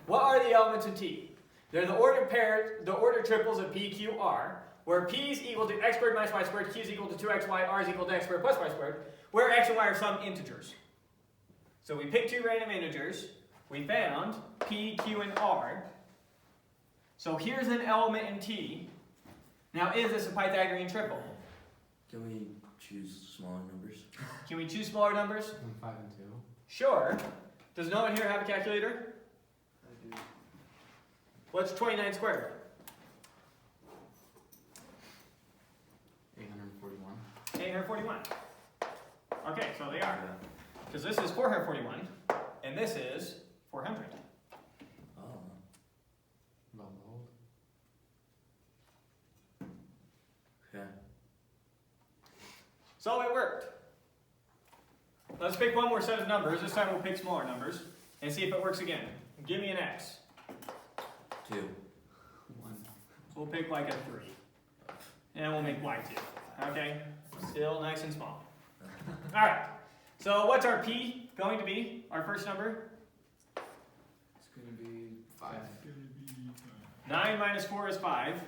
What are the elements in T? They're the ordered pairs, the ordered triples of P, Q, R, where P is equal to x squared minus y squared, Q is equal to 2xy, R is equal to x squared plus y squared, where x and y are some integers. So we picked two random integers. We found P, Q, and R. So here's an element in T. Now, is this a Pythagorean triple? Can we choose smaller numbers? Can we choose smaller numbers? 5 and 2. Sure. Does no one here have a calculator? I do. What's 29 squared? 841. 841. Okay, so they are. Because this is 441, and this is 400. Oh. Well, hold. Okay. So it worked. Let's pick one more set of numbers. This time we'll pick smaller numbers and see if it works again. Give me an x. 2. 1. We'll pick like a 3. And we'll make y 2. Okay? Still nice and small. Alright. So what's our p going to be? Our first number? It's going to be 5. 9 minus 4 is 5.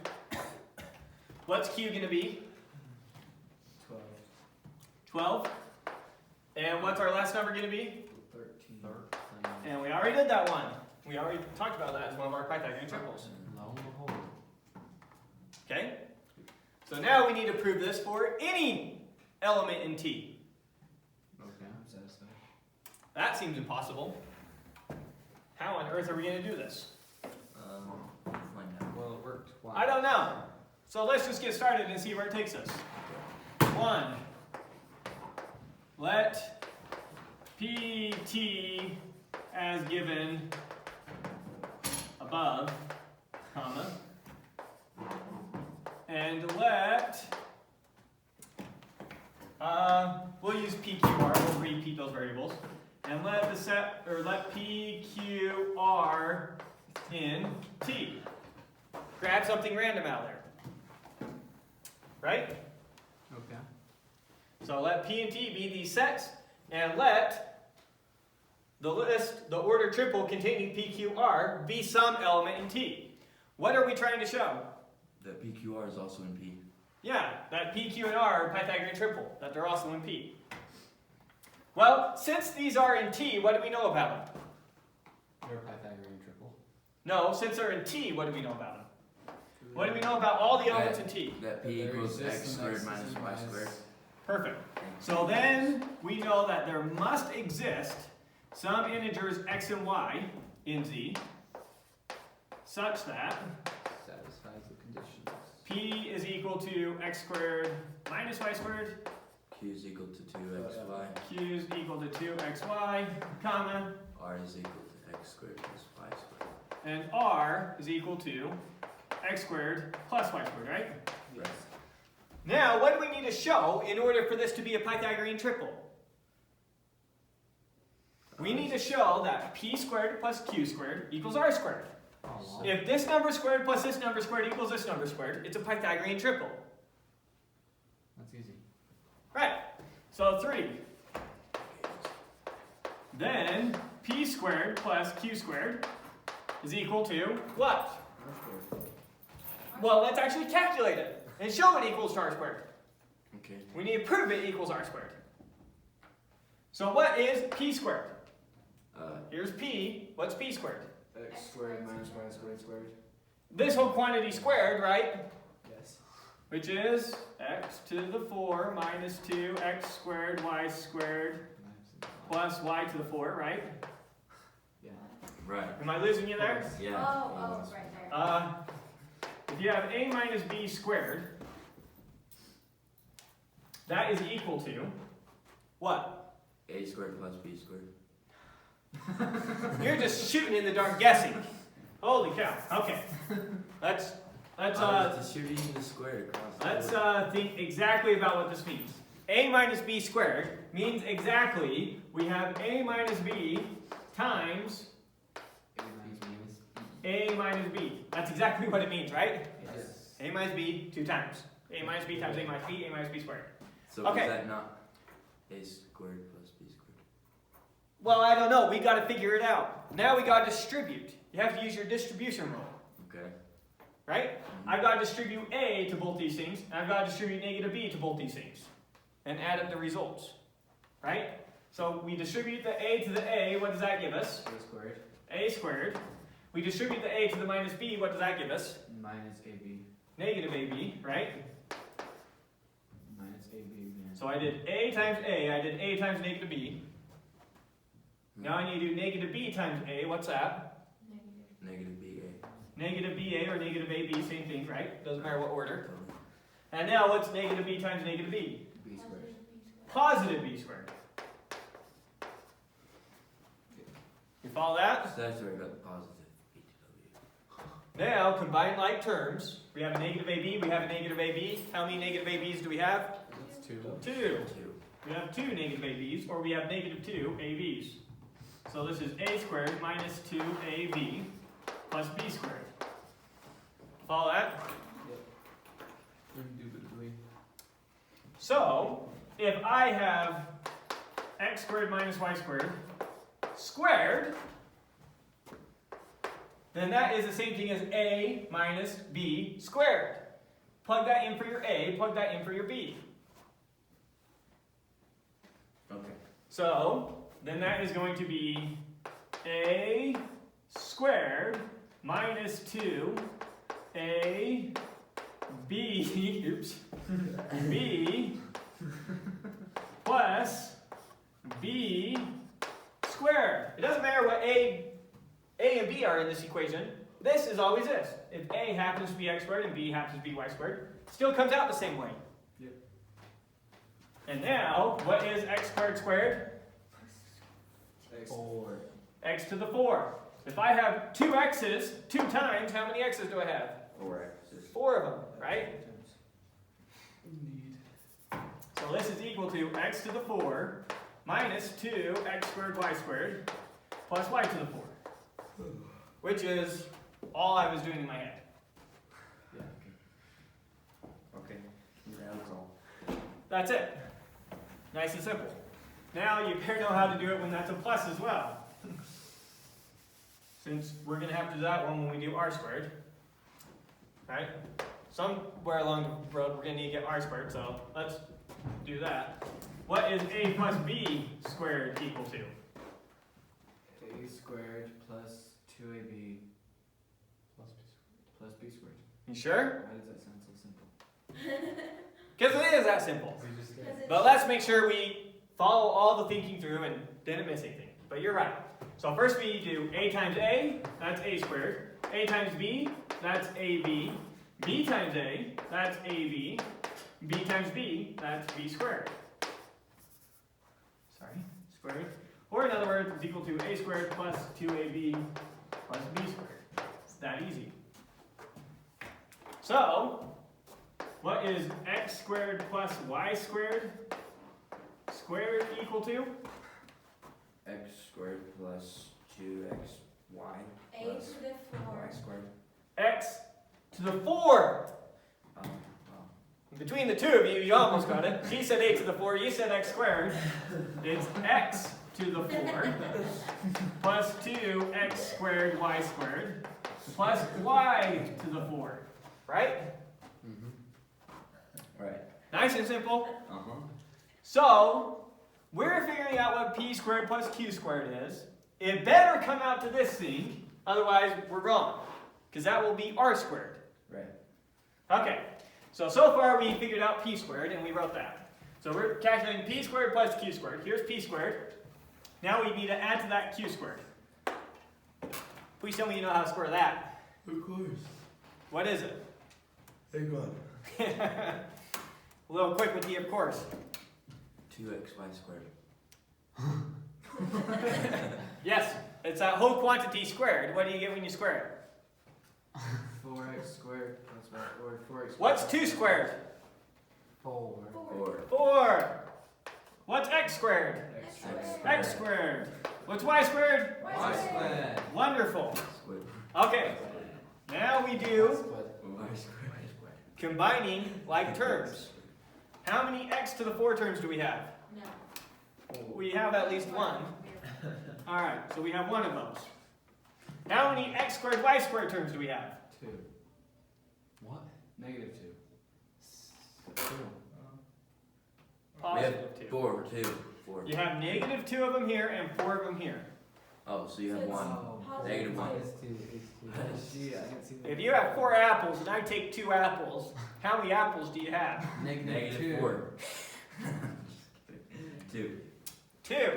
What's q going to be? 12. 12. And what's our last number going to be? 13. And we already did that one. We already talked about that as one of our Pythagorean triples. Lo and behold. Okay? So now we need to prove this for any element in T. Okay, I'm satisfied. That seems impossible. How on earth are we going to do this? Find out. Well, it worked. Why? I don't know. So let's just get started and see where it takes us. 1. Let PT as given above, comma, and let, we'll use PQR, we'll repeat those variables, and let the set, or let PQR in T. Grab something random out there. Right? Okay. So let P and T be these sets, and let the list, the order triple containing PQR, be some element in T. What are we trying to show? That PQR is also in P. Yeah, that PQ and R are Pythagorean triple, that they're also in P. Well, since these are in T, what do we know about them? They're a Pythagorean triple. No, since they're in T, what do we know about them? What do we know about all the elements in T? That P equals x squared minus y squared. Perfect. So then we know that there must exist some integers x and y in Z such that Satisfies the conditions. P is equal to x squared minus y squared, Q is equal to 2xy. Q is equal to 2xy, comma, R is equal to x squared plus y squared. and R is equal to x squared plus y squared, right? Right. Now, what do we need to show in order for this to be a Pythagorean triple? We need to show that P squared plus Q squared equals R squared. Oh, well. If this number squared plus this number squared equals this number squared, it's a Pythagorean triple. That's easy. Right. So 3. Then P squared plus Q squared is equal to what? R squared. Well, let's actually calculate it and show it equals to r squared. Okay. We need to prove it equals r squared. So what is p squared? Here's p. What's p squared? X squared minus y squared squared. This whole quantity squared, right? Yes. Which is x to the 4 minus 2x squared y squared plus y to the 4, right? Yeah. Right. Am I losing you there? Yeah. Oh, right there. If you have a minus b squared, that is equal to what? A squared plus B squared. You're just shooting in the dark guessing. Holy cow. Okay. Let's Distributing the square across the let's board. think exactly about what this means. A minus b squared means exactly we have a minus b times a minus b. That's exactly what it means, right? Yes. A minus b 2 times. A minus b times a minus b squared. So okay. is that not A squared plus B squared? Well, I don't know. We got to figure it out. Now we got to distribute. You have to use your distribution rule, Okay. right? I've got to distribute a to both these things, and I've got to distribute negative b to both these things, and add up the results, right? So we distribute the a to the a. What does that give us? A squared A squared. We distribute the a to the minus b. What does that give us? minus AB Negative ab, right? minus AB. So I did a times a. I did a times negative b. Now I need to do negative b times a. What's that? Negative BA. Negative ba or negative ab, same thing, right? Doesn't matter what order. Totally. And now what's negative b times negative b? B squared. Positive b squared. You follow that? So that's where I got positive B to W. Now combine like terms. We have a negative ab, we have a negative ab. How many negative ab's do we have? That's 2. 2. 2. We have 2 negative ab's, or we have negative 2 ab's. So this is a squared minus 2ab plus b squared. Follow that? Indubitably. So, if I have x squared minus y squared squared, then that is the same thing as a minus b squared. Plug that in for your a, plug that in for your b. Okay. So, then that is going to be a squared minus 2 a b, oops, b plus b squared. It doesn't matter what a and b are in this equation. This is always this. If a happens to be x squared and b happens to be y squared, it still comes out the same way. Yep. And now, what is x squared squared? X. 4. X to the 4. If I have 2 x's 2 times, how many x's do I have? 4 X's. 4 of them, right? Indeed. So this is equal to x to the 4 minus 2x squared y squared plus y to the 4. Which is all I was doing in my head. Yeah. Okay. That was all. That's it. Nice and simple. Now you better know how to do it when that's a plus as well. Since we're going to have to do that one when we do r squared. Right? Somewhere along the road we're going to need to get r squared, so let's do that. What is a plus b squared equal to? A squared plus 2AB plus B squared. You sure? Why does that sound so simple? Because it is that simple. But let's make sure we follow all the thinking through and didn't miss anything. But you're right. So first we do a times a, that's a squared. A times b, that's ab. B times a, that's ab. B times b, that's b squared. Sorry, squared. Or in other words, it's equal to a squared plus 2ab plus b squared. It's that easy. So, what is x squared plus y squared equal to? X squared plus 2xy A plus to the 4. y squared. X to the 4. Wow. Between the two of you, you almost got it. She said a to the 4, you said x squared. It's x to the 4 plus 2x squared y squared plus y to the 4. Right? Right. Nice and simple. Uh-huh. So, we're figuring out what p squared plus q squared is. It better come out to this thing, otherwise we're wrong. Because that will be r squared. Right. Okay, so far we figured out p squared and we wrote that. So we're calculating p squared plus q squared. Here's p squared. Now we need to add to that q squared. Please tell me you know how to square that. Of course. What is it? Hang on. A little quick with the of course. 2xy squared. Yes, it's that whole quantity squared. What do you get when you square it? 4x squared plus y, or 4x squared. What's 2 squared? 4. 4. 4. What's x squared? X squared. X squared. What's y squared? Y squared. Wonderful. Squared. Okay, now we do Y squared. combining like terms. How many x to the 4 terms do we have? No. We have at least one. Alright, so we have one of those. How many x squared y squared terms do we have? 2. What? Negative 2. We have Positive 2. 4, 2, 4. You have negative 2 of them here and 4 of them here. Oh, so you have So it's 1. positive Negative 1. It's two, it's two. Gee, I can see that. If you have 4 apples and I take 2 apples, how many apples do you have? Negative 4. 2. 2.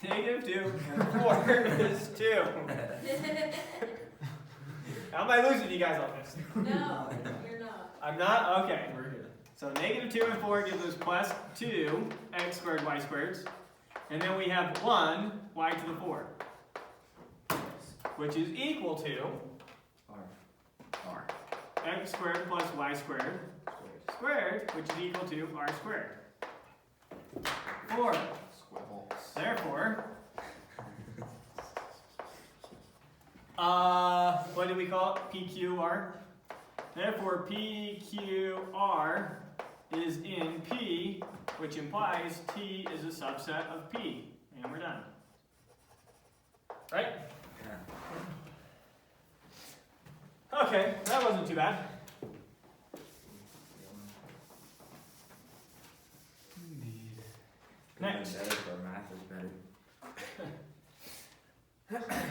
Negative 2 and 4 is 2. How am I losing you guys on this? No, you're not. I'm not? Okay. We're here. So negative 2 and 4 gives us plus 2 x squared y squareds. And then we have 1 y to the 4. Which is equal to R. x squared plus y squared squared, which is equal to r squared. 4. Squibbles. Therefore, what do we call it? PQR? Therefore, PQR is in P, which implies T is a subset of P. And we're done. Right? Okay, that wasn't too bad. Next. Better, our math is better.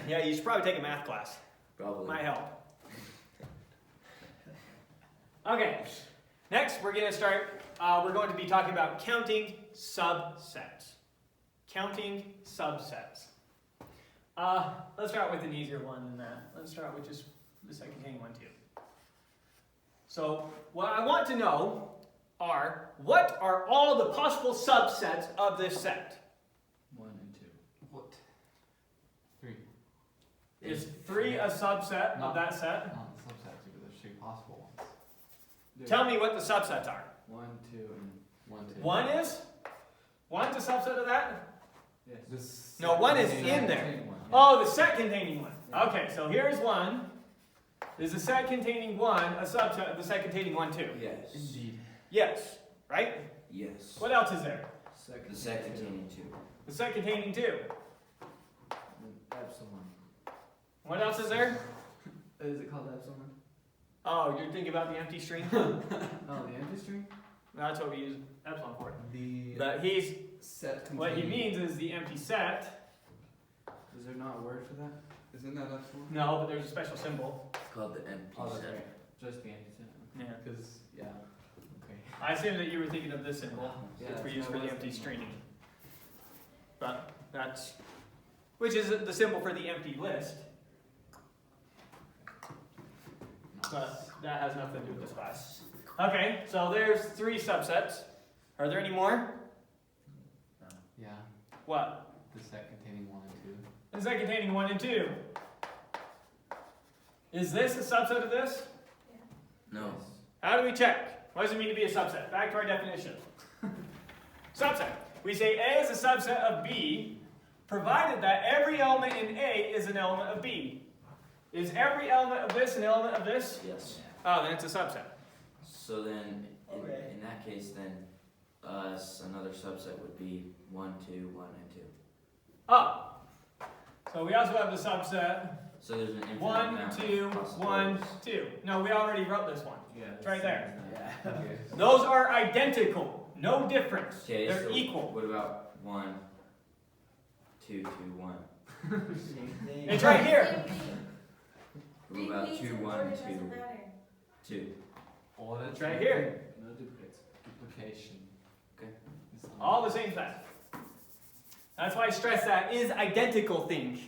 Yeah, you should probably take a math class. Probably. Might help. Okay, next we're going to start, we're going to be talking about counting subsets. Counting subsets. Let's start with an easier one than that. Let's start with just the set containing 1, 2. So, what I want to know are, what are all the possible subsets of this set? 1 and 2. What? 3. Is 3 a subset of that set? Not the subsets, but there's 3 possible ones. Tell me what the subsets are. 1, 2, and 1, 2. 1 is? 1's a subset of that? yes. This No, 1 is Containing in one, there. containing one, yeah. Oh, the set containing 1. Okay, so here's 1. Is the set containing 1 a subset of the set containing 1 too? Yes. Indeed. Yes, right? Yes. What else is there? Second. The set containing 2. The set containing 2. Epsilon. What else is there? Is it called epsilon? Oh, you're thinking about the empty string? Oh, the empty string? That's what we use epsilon for. The But he's, set containing. what he means is the empty set. Is there not a word for that? Isn't that epsilon? No, but there's a special symbol. It's called the empty Oh, that's set. right. Just the empty set. Yeah. Because, yeah. Okay. I assume that you were thinking of this symbol, Yeah, which we that's use what for I the was empty thinking. string. But that's, which is the symbol for the empty list. But that has nothing to do with this class. Okay, so there's 3 subsets. Are there any more? Yeah. What? The set containing 1 and 2. The set containing 1 and 2. Is this a subset of this? No. How do we check? What does it mean to be a subset? Back to our definition. Subset. We say A is a subset of B, provided that every element in A is an element of B. Is every element of this an element of this? Yes. Oh, then it's a subset. So then, Okay. in that case, then, another subset would be 1, 2, 1, and 2. up. So we also have the subset So there's an infinite 1, amount 2, of 1, possibilities. 2. No, we already wrote this one. Yeah. It's right there. Yeah. Okay. Those are identical. No difference. Okay, They're so equal. what about 1, 2, 2, 1? Same thing. It's right here. Same thing. What about Repeats 2, and 1, order 2, doesn't matter. 2? Well, that's It's right here. No duplicates. Duplication. Okay. It's on- All the same thing. That's why I stress that is identical thing.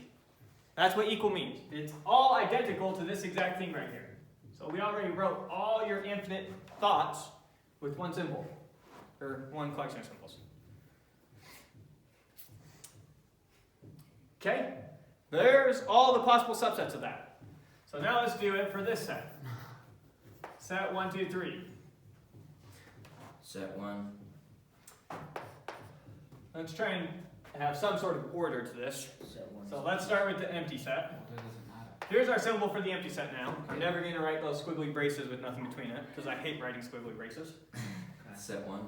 That's what equal means. It's all identical to this exact thing right here. So we already wrote all your infinite thoughts with one symbol, or one collection of symbols. Okay? There's all the possible subsets of that. So now let's do it for this set. Set 1, 2, 3. Set 1. Let's try and have some sort of order to this. So let's start with the empty set. Well, that doesn't matter. Here's our symbol for the empty set now. I'm never going to write those squiggly braces with nothing between it, because I hate writing squiggly braces. Set 1.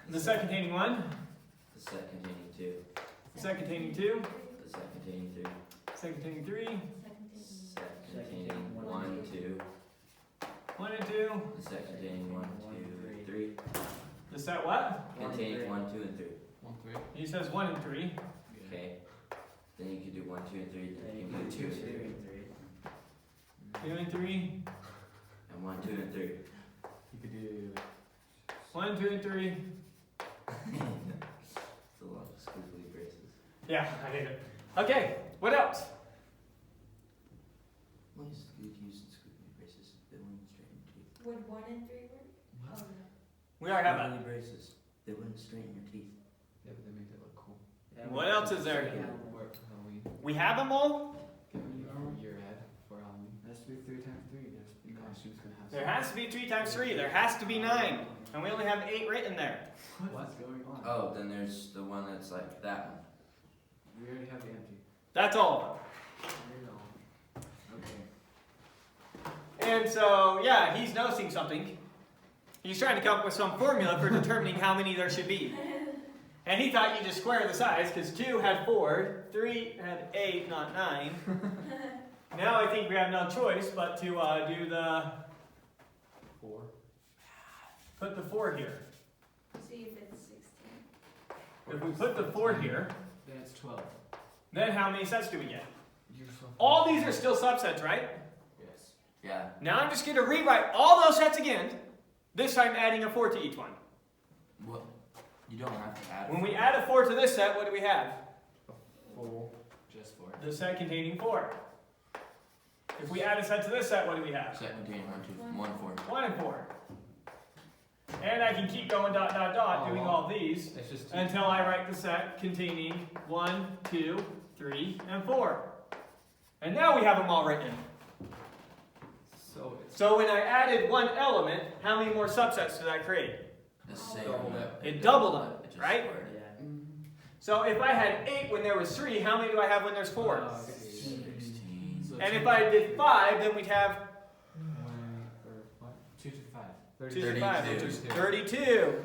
The set containing 1, The set containing 2. the set containing 2, The set containing 3. set containing 3, Set containing 1, 2. 1 and 2, The set containing 1, 2, 3. the set what? Containing 1, 2, and 3. 1, 3. He says 1 and 3. Okay. Then you could do 1, 2, and 3. Then you can do 2 and 3. 2 and 3, And 1, 2, and 3. You could do 1, 2 and 3. It's a lot of squiggly braces. Yeah, I hate it. Okay, what else? What is good using squiggly braces? They wouldn't straighten teeth. Would 1 and 3 work? Oh, no. We already have that. Squiggly braces. They wouldn't straighten your teeth. Yeah, but they make it look cool. What else is there? Or for Halloween. We have them all? Get ready for your head for Halloween. Has to be 3 times 3. There's to be The costume's gonna have. There has to be 3 times 3. There has to be 9. And we only have 8 written there. What's going on? Oh, then there's the one that's like that one. We already have the empty. That's all of them. There you go. Okay. And so, yeah, he's noticing something. He's trying to come up with some formula for determining how many there should be. And he thought you just square the size, because 2 had 4, 3 had 8, not 9. Now I think we have no choice but to do the, 4. put the 4 here. See if it's 16. If we put the 4 here, Then it's 12. then how many sets do we get? You're so All these are still subsets, right? Yes. Yeah. Now I'm just going to rewrite all those sets again, this time adding a 4 to each one. What? You don't have to add. When we add a 4 to this set, what do we have? 4. Just 4. The set containing 4. If we add a set to this set, what do we have? Set containing 1, 2, 1, 4. 1 and 4. And I can keep going dot dot dot doing all these It's just 2. until I write the set containing 1, 2, 3, and 4. And now we have them all written. So it's So when I added one element, how many more subsets did I create? The same. Doubled amount. It doubled them, It just right? squared it. Yeah. So if I had 8 when there was 3, how many do I have when there's 4? 16. So And if I did 5, then we'd have 2 to 5. 2 to 5, which 32. is 32.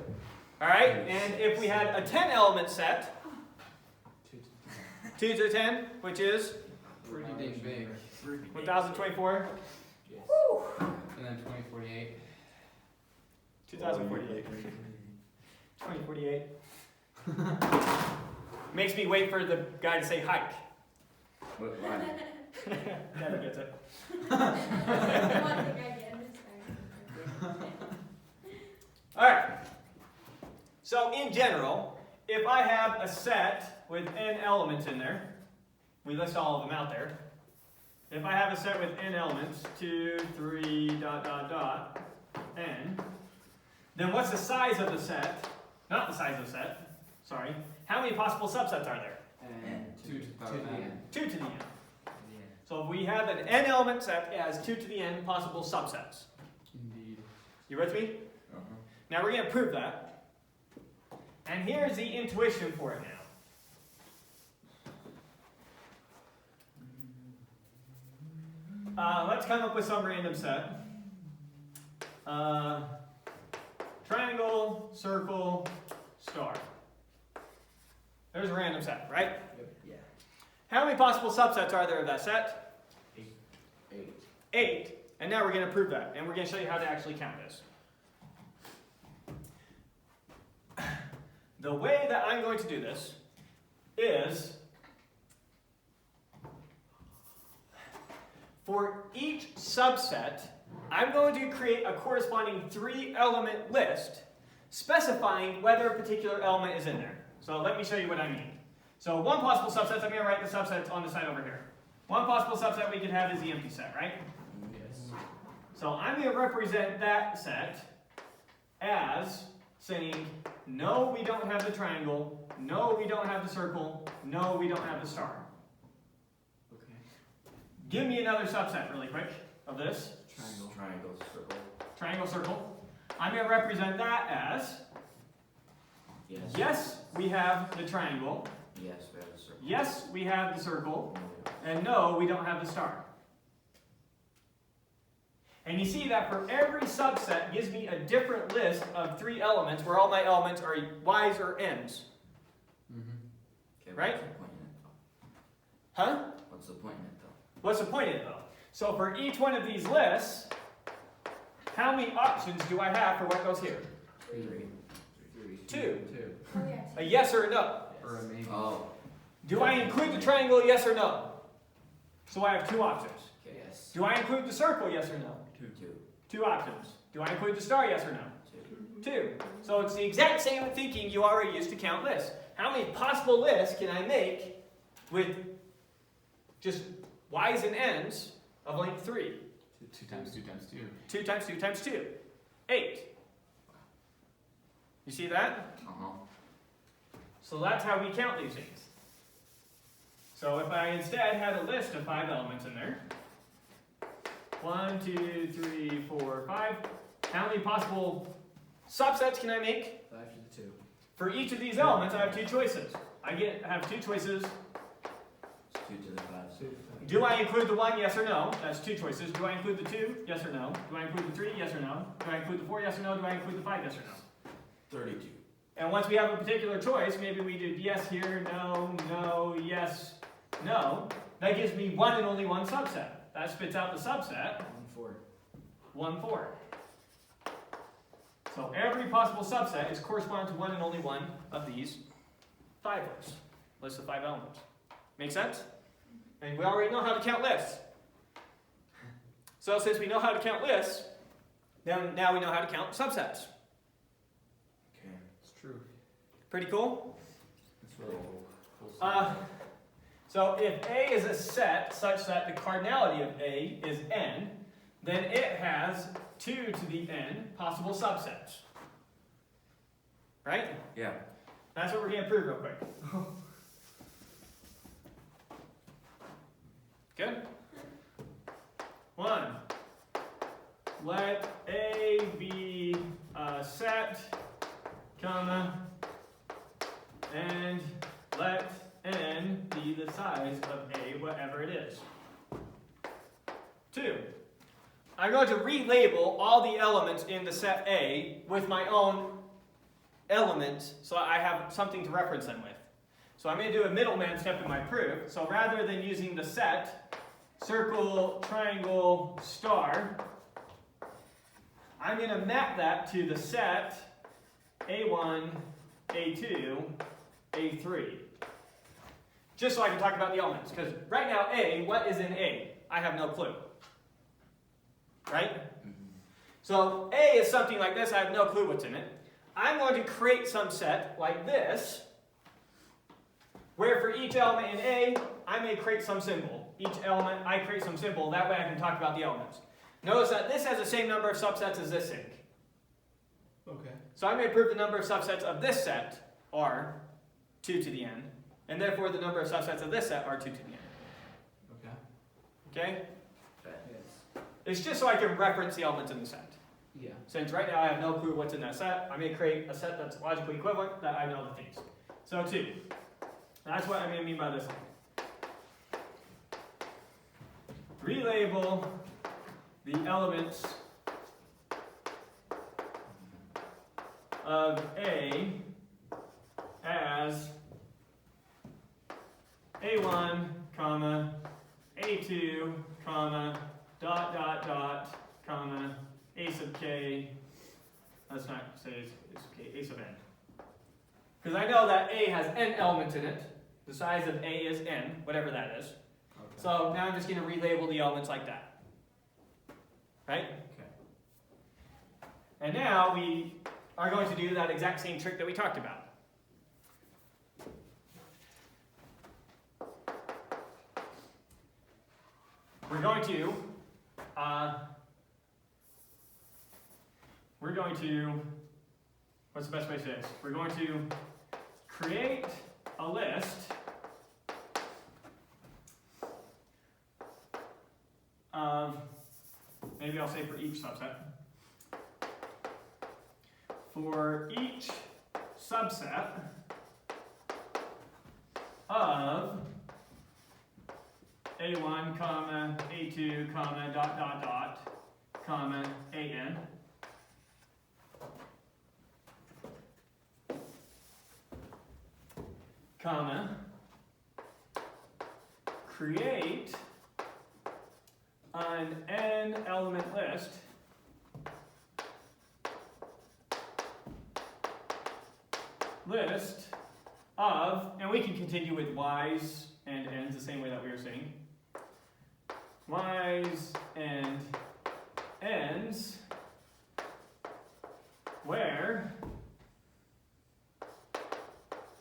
Alright, and if we had a 10 element set, 2 to 2 to 10, which is pretty dang big. 1024, Yes. And then 2048. 2048. 2048. Makes me wait for the guy to say hike. What, why? Never gets it. One thing I get is Alright. So in general, if I have a set with n elements in there, we list all of them out there. If I have a set with n elements, 2, 3, dot, dot, dot, n, then what's the size of the set? Not the size of the set, sorry. How many possible subsets are there? And 2 to the power 2 of to the n. end. 2 to the n. Yeah. So if we have an n element set, it has 2 to the n possible subsets. Indeed. You with me? Uh-huh. Now we're going to prove that. And here's the intuition for it now. Let's come up with some random set. Triangle, circle, star. There's a random set, right? Yeah. How many possible subsets are there of that set? 8. 8. And now we're going to prove that. And we're going to show you how to actually count this. The way that I'm going to do this is, for each subset, I'm going to create a corresponding 3-element list specifying whether a particular element is in there. So let me show you what I mean. So one possible subset, I'm going to write the subsets on the side over here. One possible subset we could have is the empty set, right? Yes. So I'm going to represent that set as saying, no, we don't have the triangle, no, we don't have the circle, no, we don't have the star. Okay. Give me another subset really quick of this. Triangle. Triangle, circle. Triangle, circle. I'm going to represent that as, Yes. yes, we have the triangle, Yes, we have a circle. yes, we have the circle, No, we don't. and no, we don't have the star. And you see that for every subset gives me a different list of 3 elements where all my elements are y's or n's. Mm-hmm. Okay, Right? what's the point in it Huh? though? What's the point in it though? What's the point of it though? So for each one of these lists, how many options do I have for what goes here? 3. 2. 2. Oh, yeah. A yes or a no. Or a maybe. Oh, Do I include the triangle, yes or no? So I have 2 options. okay. Yes. Do I include the circle, yes or no? 2. 2 options. Do I include the star, yes or no? 2. 2. So it's the exact same thinking you already used to count lists. How many possible lists can I make with just y's and n's of length 3? 2 times 2 times 2. 2 times 2 times 2. 8. You see that? Uh-huh. So that's how we count these things. So if I instead had a list of 5 elements in there, 1, 2, 3, 4, 5, how many possible subsets can I make? 5 to the 2. For each of these elements, I have 2 choices. I have 2 choices. It's 2 to the 5. 2 to 5. Do I include the 1, yes or no? That's 2 choices. Do I include the 2, yes or no? Do I include the 3, yes or no? Do I include the 4, yes or no? Do I include the 5, yes or no? 32. And once we have a particular choice, maybe we did yes here, no, no, yes, no. That gives me 1 and only 1 subset. That spits out the subset, 1, 4. 1, 4. So every possible subset is corresponding to 1 and only 1 of these 5 lists. List of 5 elements. Make sense? And we already know how to count lists. So since we know how to count lists, then now we know how to count subsets. Okay. It's true. Pretty cool? It's really cool. So if A is a set such that the cardinality of A is n, then it has 2 to the n possible subsets. Right? Yeah. That's what we're going to prove real quick. Good? 1. Let A be a set, comma, and let n be the size of A, whatever it is. 2. I'm going to relabel all the elements in the set A with my own elements so I have something to reference them with. So I'm going to do a middleman step in my proof. So rather than using the set, circle, triangle, star, I'm going to map that to the set A1, A2, A3. Just so I can talk about the elements. Because right now, A, what is in A? I have no clue. Right? Mm-hmm. So A is something like this. I have no clue what's in it. I'm going to create some set like this, where for each element in A, I may create some symbol. Each element, I create some symbol. That way I can talk about the elements. Notice that this has the same number of subsets as this thing. Okay. So I may prove the number of subsets of this set are 2 to the n, and therefore the number of subsets of this set are 2 to the n. Okay. Okay? Yes. It's just so I can reference the elements in the set. Yeah. Since right now I have no clue what's in that set, I may create a set that's logically equivalent that I know the things. So 2. That's what I mean by this thing. Relabel the elements of A as A1, comma, A2, comma, dot, dot, dot, comma, A sub k, let's not say it's k, A sub n. Because I know that A has n elements in it. The size of A is n, whatever that is. Okay. So now I'm just going to relabel the elements like that. Right? Okay. And now we are going to do that exact same trick that we talked about. We're going to, what's the best way to say this? We're going to create a list of, maybe I'll say for each subset. For each subset of A1, comma, A2, comma, dot, dot, dot, comma, AN. Comma, create an n element list of, and we can continue with y's and n's the same way that we were saying, y's and n's where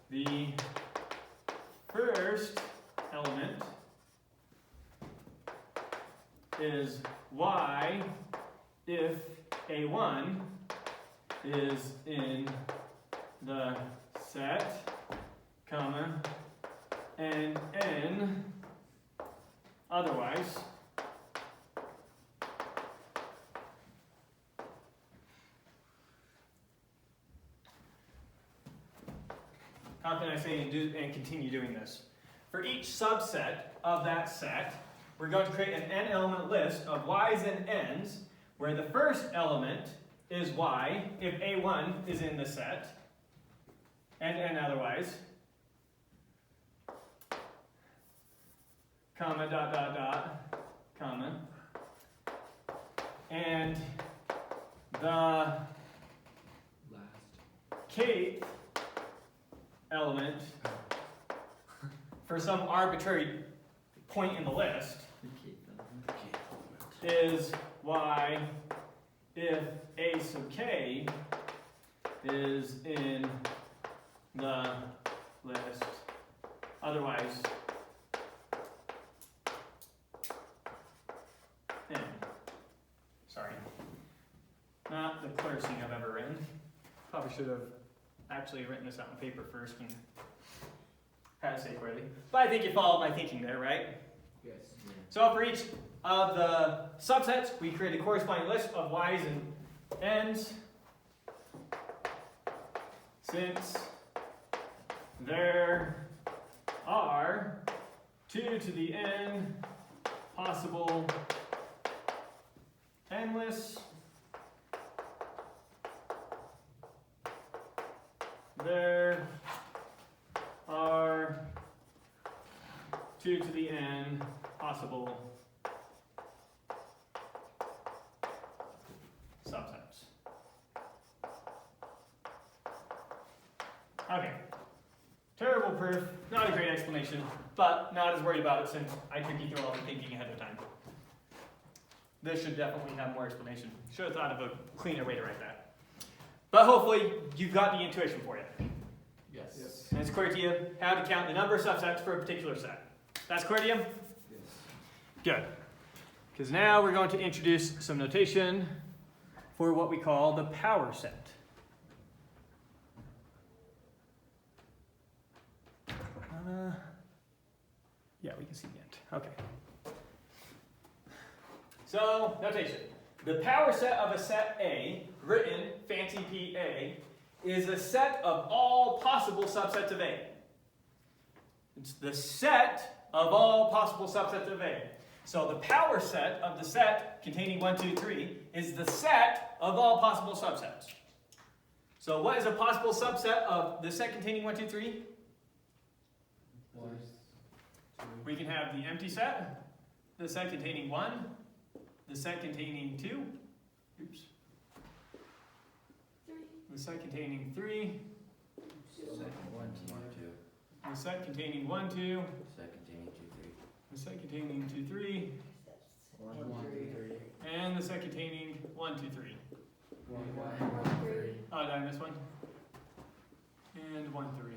the first element is y if A1 is in the set, comma, and n otherwise. How can I say and continue doing this? For each subset of that set, we're going to create an n element list of y's and n's where the first element is y if A1 is in the set, and n otherwise, comma, dot, dot, dot, comma, and the Last. kth element for some arbitrary point in the list is y if A sub k is in the list. Otherwise, n. Sorry. Not the clearest thing I've ever written. Probably should have actually written this out on paper first and had it say clearly. But I think you followed my thinking there, right? Yes. So for each of the subsets, we create a corresponding list of y's and n's. Since there are 2 to the n possible n lists, there are 2 to the n possible subsets. Okay. Terrible proof, not a great explanation, but not as worried about it since I took you through all the thinking ahead of time. This should definitely have more explanation. Should have thought of a cleaner way to write that. But hopefully you've got the intuition for you. Yes. Yes. And it's clear to you how to count the number of subsets for a particular set. That's clear to you? Yes. Good. Because now we're going to introduce some notation for what we call the power set. Yeah, we can see the end. Okay. So, notation. The power set of a set A, written fancy PA, is a set of all possible subsets of A. It's the set of all possible subsets of A. So the power set of the set containing 1, 2, 3 is the set of all possible subsets. So what is a possible subset of the set containing 1, 2, 3? We can have the empty set, the set containing 1, the set containing 2, oops, 3. the set containing 3, Second, 1, 2. the set containing 1, 2, Second, 2, 3. the set containing 2, 3, 1, 3. and the set containing 1, 2, 3. 1, 3. Oh, did I miss one? And 1, 3.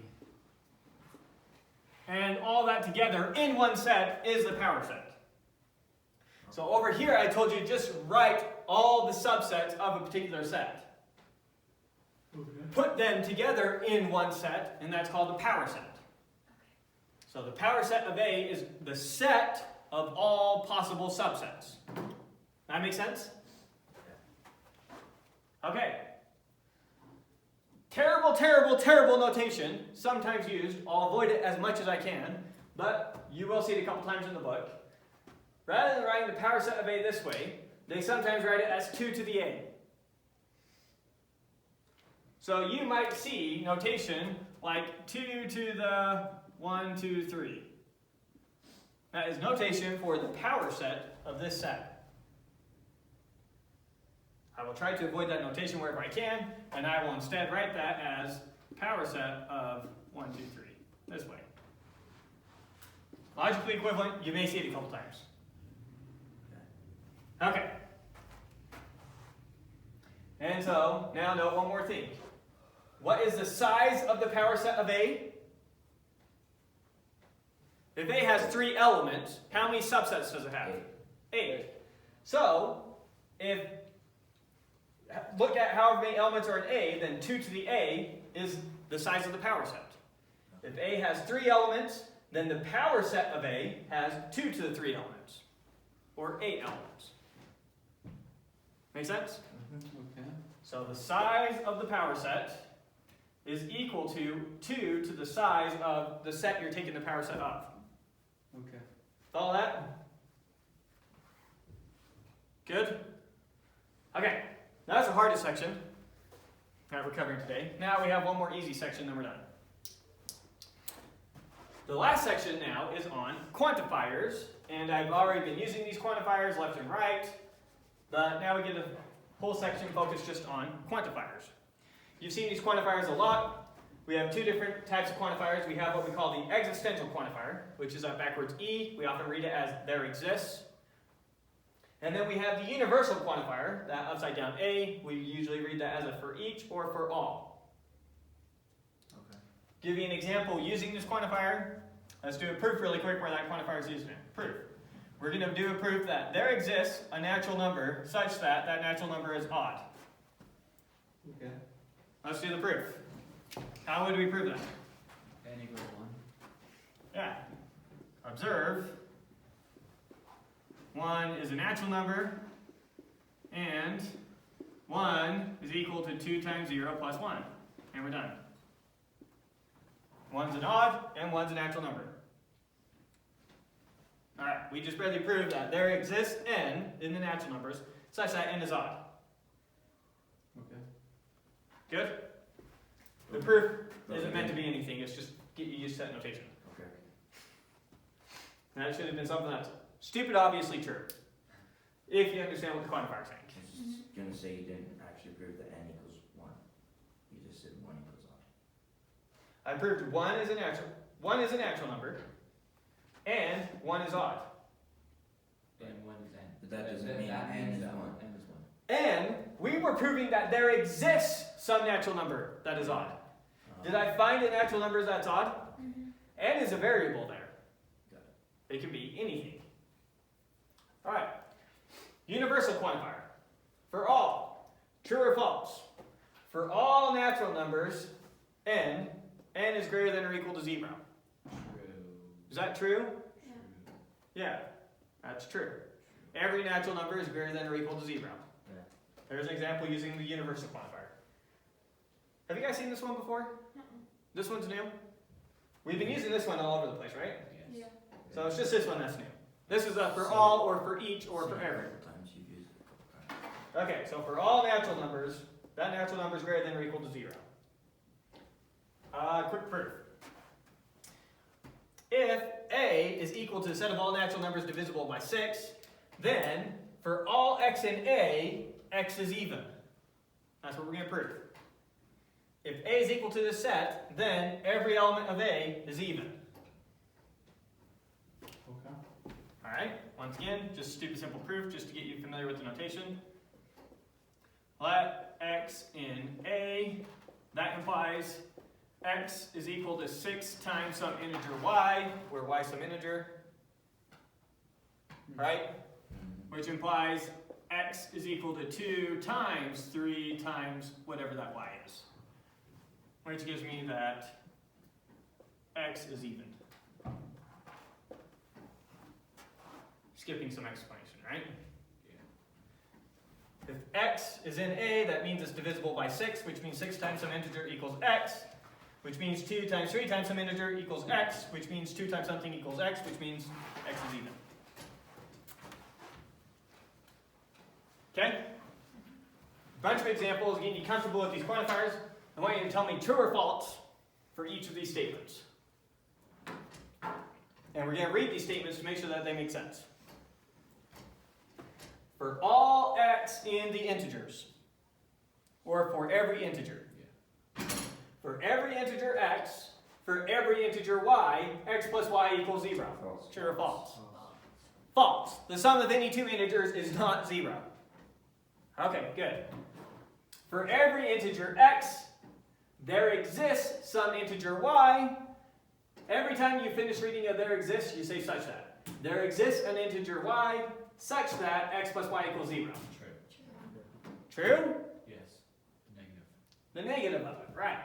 And all that together in one set is the power set. So over here I told you just write all the subsets of a particular set. Put them together in one set, and that's called the power set. So the power set of A is the set of all possible subsets. That make sense? Okay. Terrible, terrible, terrible notation, sometimes used. I'll avoid it as much as I can, but you will see it a couple times in the book. Rather than writing the power set of A this way, they sometimes write it as 2 to the A. So you might see notation like 2 to the 1, 2, 3. That is notation for the power set of this set. I will try to avoid that notation wherever I can, and I will instead write that as power set of 1, 2, 3, this way. Logically equivalent, you may see it a couple times. Okay. And so, now note one more thing. What is the size of the power set of A? If A has 3 elements, how many subsets does it have? 8. So, if look at however many elements are in A, then 2 to the A is the size of the power set. If A has 3 elements, then the power set of A has 2 to the 3 elements, or 8 elements. Make sense? Okay. So the size of the power set is equal to 2 to the size of the set you're taking the power set of. Okay. Follow that? Good? Okay. Now that's the hardest section that we're covering today. Now we have one more easy section, then we're done. The last section now is on quantifiers, and I've already been using these quantifiers left and right, but now we get a whole section focused just on quantifiers. You've seen these quantifiers a lot. We have 2 different types of quantifiers. We have what we call the existential quantifier, which is up backwards E. We often read it as there exists. And then we have the universal quantifier, that upside down A. We usually read that as a for each or for all. Okay. Give you an example using this quantifier. Let's do a proof really quick where that quantifier is used in. Proof. We're going to do a proof that there exists a natural number such that that natural number is odd. Okay. Let's do the proof. How would we prove that? N equals 1. Yeah. Observe. 1 is a natural number, and 1 is equal to 2 times 0 plus 1. And we're done. 1's an odd, and 1's a natural number. Alright, we just barely proved that there exists n in the natural numbers, such that n is odd. Okay. Good? The proof isn't meant to be anything, it's just get you used to that notation. Okay. Now it should have been something that's stupid, obviously true. If you understand what the quantifier is saying. I was just gonna say you didn't actually prove that n equals 1. You just said 1 equals odd. I proved 1 is a natural number, and 1 is odd. And 1 is N. But that doesn't mean n is 1. N is 1. And we were proving that there exists some natural number that is odd. Did I find a natural number that's odd? N is a variable there. Got It can be anything. Alright. Universal quantifier. For all. True or false? For all natural numbers, n is greater than or equal to 0. True. Is that true? Yeah. Yeah, that's true. Every natural number is greater than or equal to 0. Yeah. There's an example using the universal quantifier. Have you guys seen this one before? This one's new? We've been using this one all over the place, right? Yeah. So it's just this one that's new. This is for all or for each or for every. Times you've used it a couple times. Okay, so for all natural numbers, that natural number is greater than or equal to 0. Quick proof. If A is equal to the set of all natural numbers divisible by 6, then for all x in A, x is even. That's what we're going to prove. If A is equal to this set, then every element of A is even. Okay. Alright, once again, just stupid simple proof, just to get you familiar with the notation. Let x in A, that implies x is equal to 6 times some integer y, where y is some integer, right? Which implies x is equal to 2 times 3 times whatever that y is. Which gives me that x is even. Skipping some explanation, right? If x is in A, that means it's divisible by 6, which means 6 times some integer equals x, which means 2 times 3 times some integer equals x, which means 2 times something equals x, which means x is even. Okay? Bunch of examples, getting you comfortable with these quantifiers. I want you to tell me true or false for each of these statements. And we're going to read these statements to make sure that they make sense. For all x in the integers, or for every integer. For every integer x, for every integer y, x plus y equals 0. False. True or false? False. The sum of any two integers is not 0. Okay, good. For every integer x, there exists some integer y. Every time you finish reading a there exists, you say such that. There exists an integer y such that x plus y equals 0. True. True? Yes. Negative. The negative of it, right.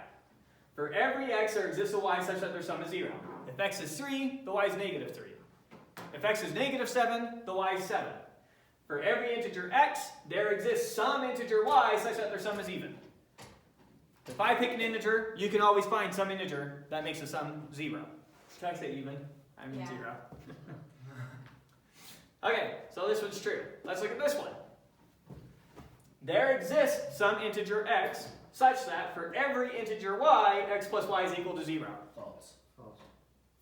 For every x, there exists a y such that their sum is 0. If x is 3, the y is negative 3. If x is negative 7, the y is 7. For every integer x, there exists some integer y such that their sum is even. If I pick an integer, you can always find some integer that makes the sum 0. Should I say even? I mean Yeah. 0. Okay, so this one's true. Let's look at this one. There exists some integer x such that for every integer y, x plus y is equal to 0. False. False.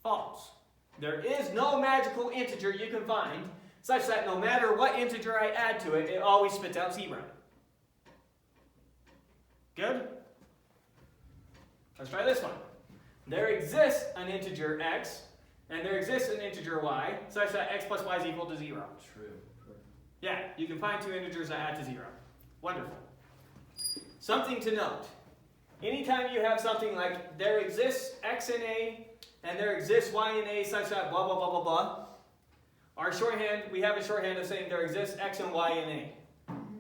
False. There is no magical integer you can find such that no matter what integer I add to it, it always spits out 0. Good? Let's try this one. There exists an integer x, and there exists an integer y, such that x plus y is equal to 0. True. Yeah, you can find two integers that add to 0. Wonderful. Something to note. Anytime you have something like there exists x in A, and there exists y in A such that blah, blah, blah, blah, blah, our shorthand, we have a shorthand of saying there exists x and y in A.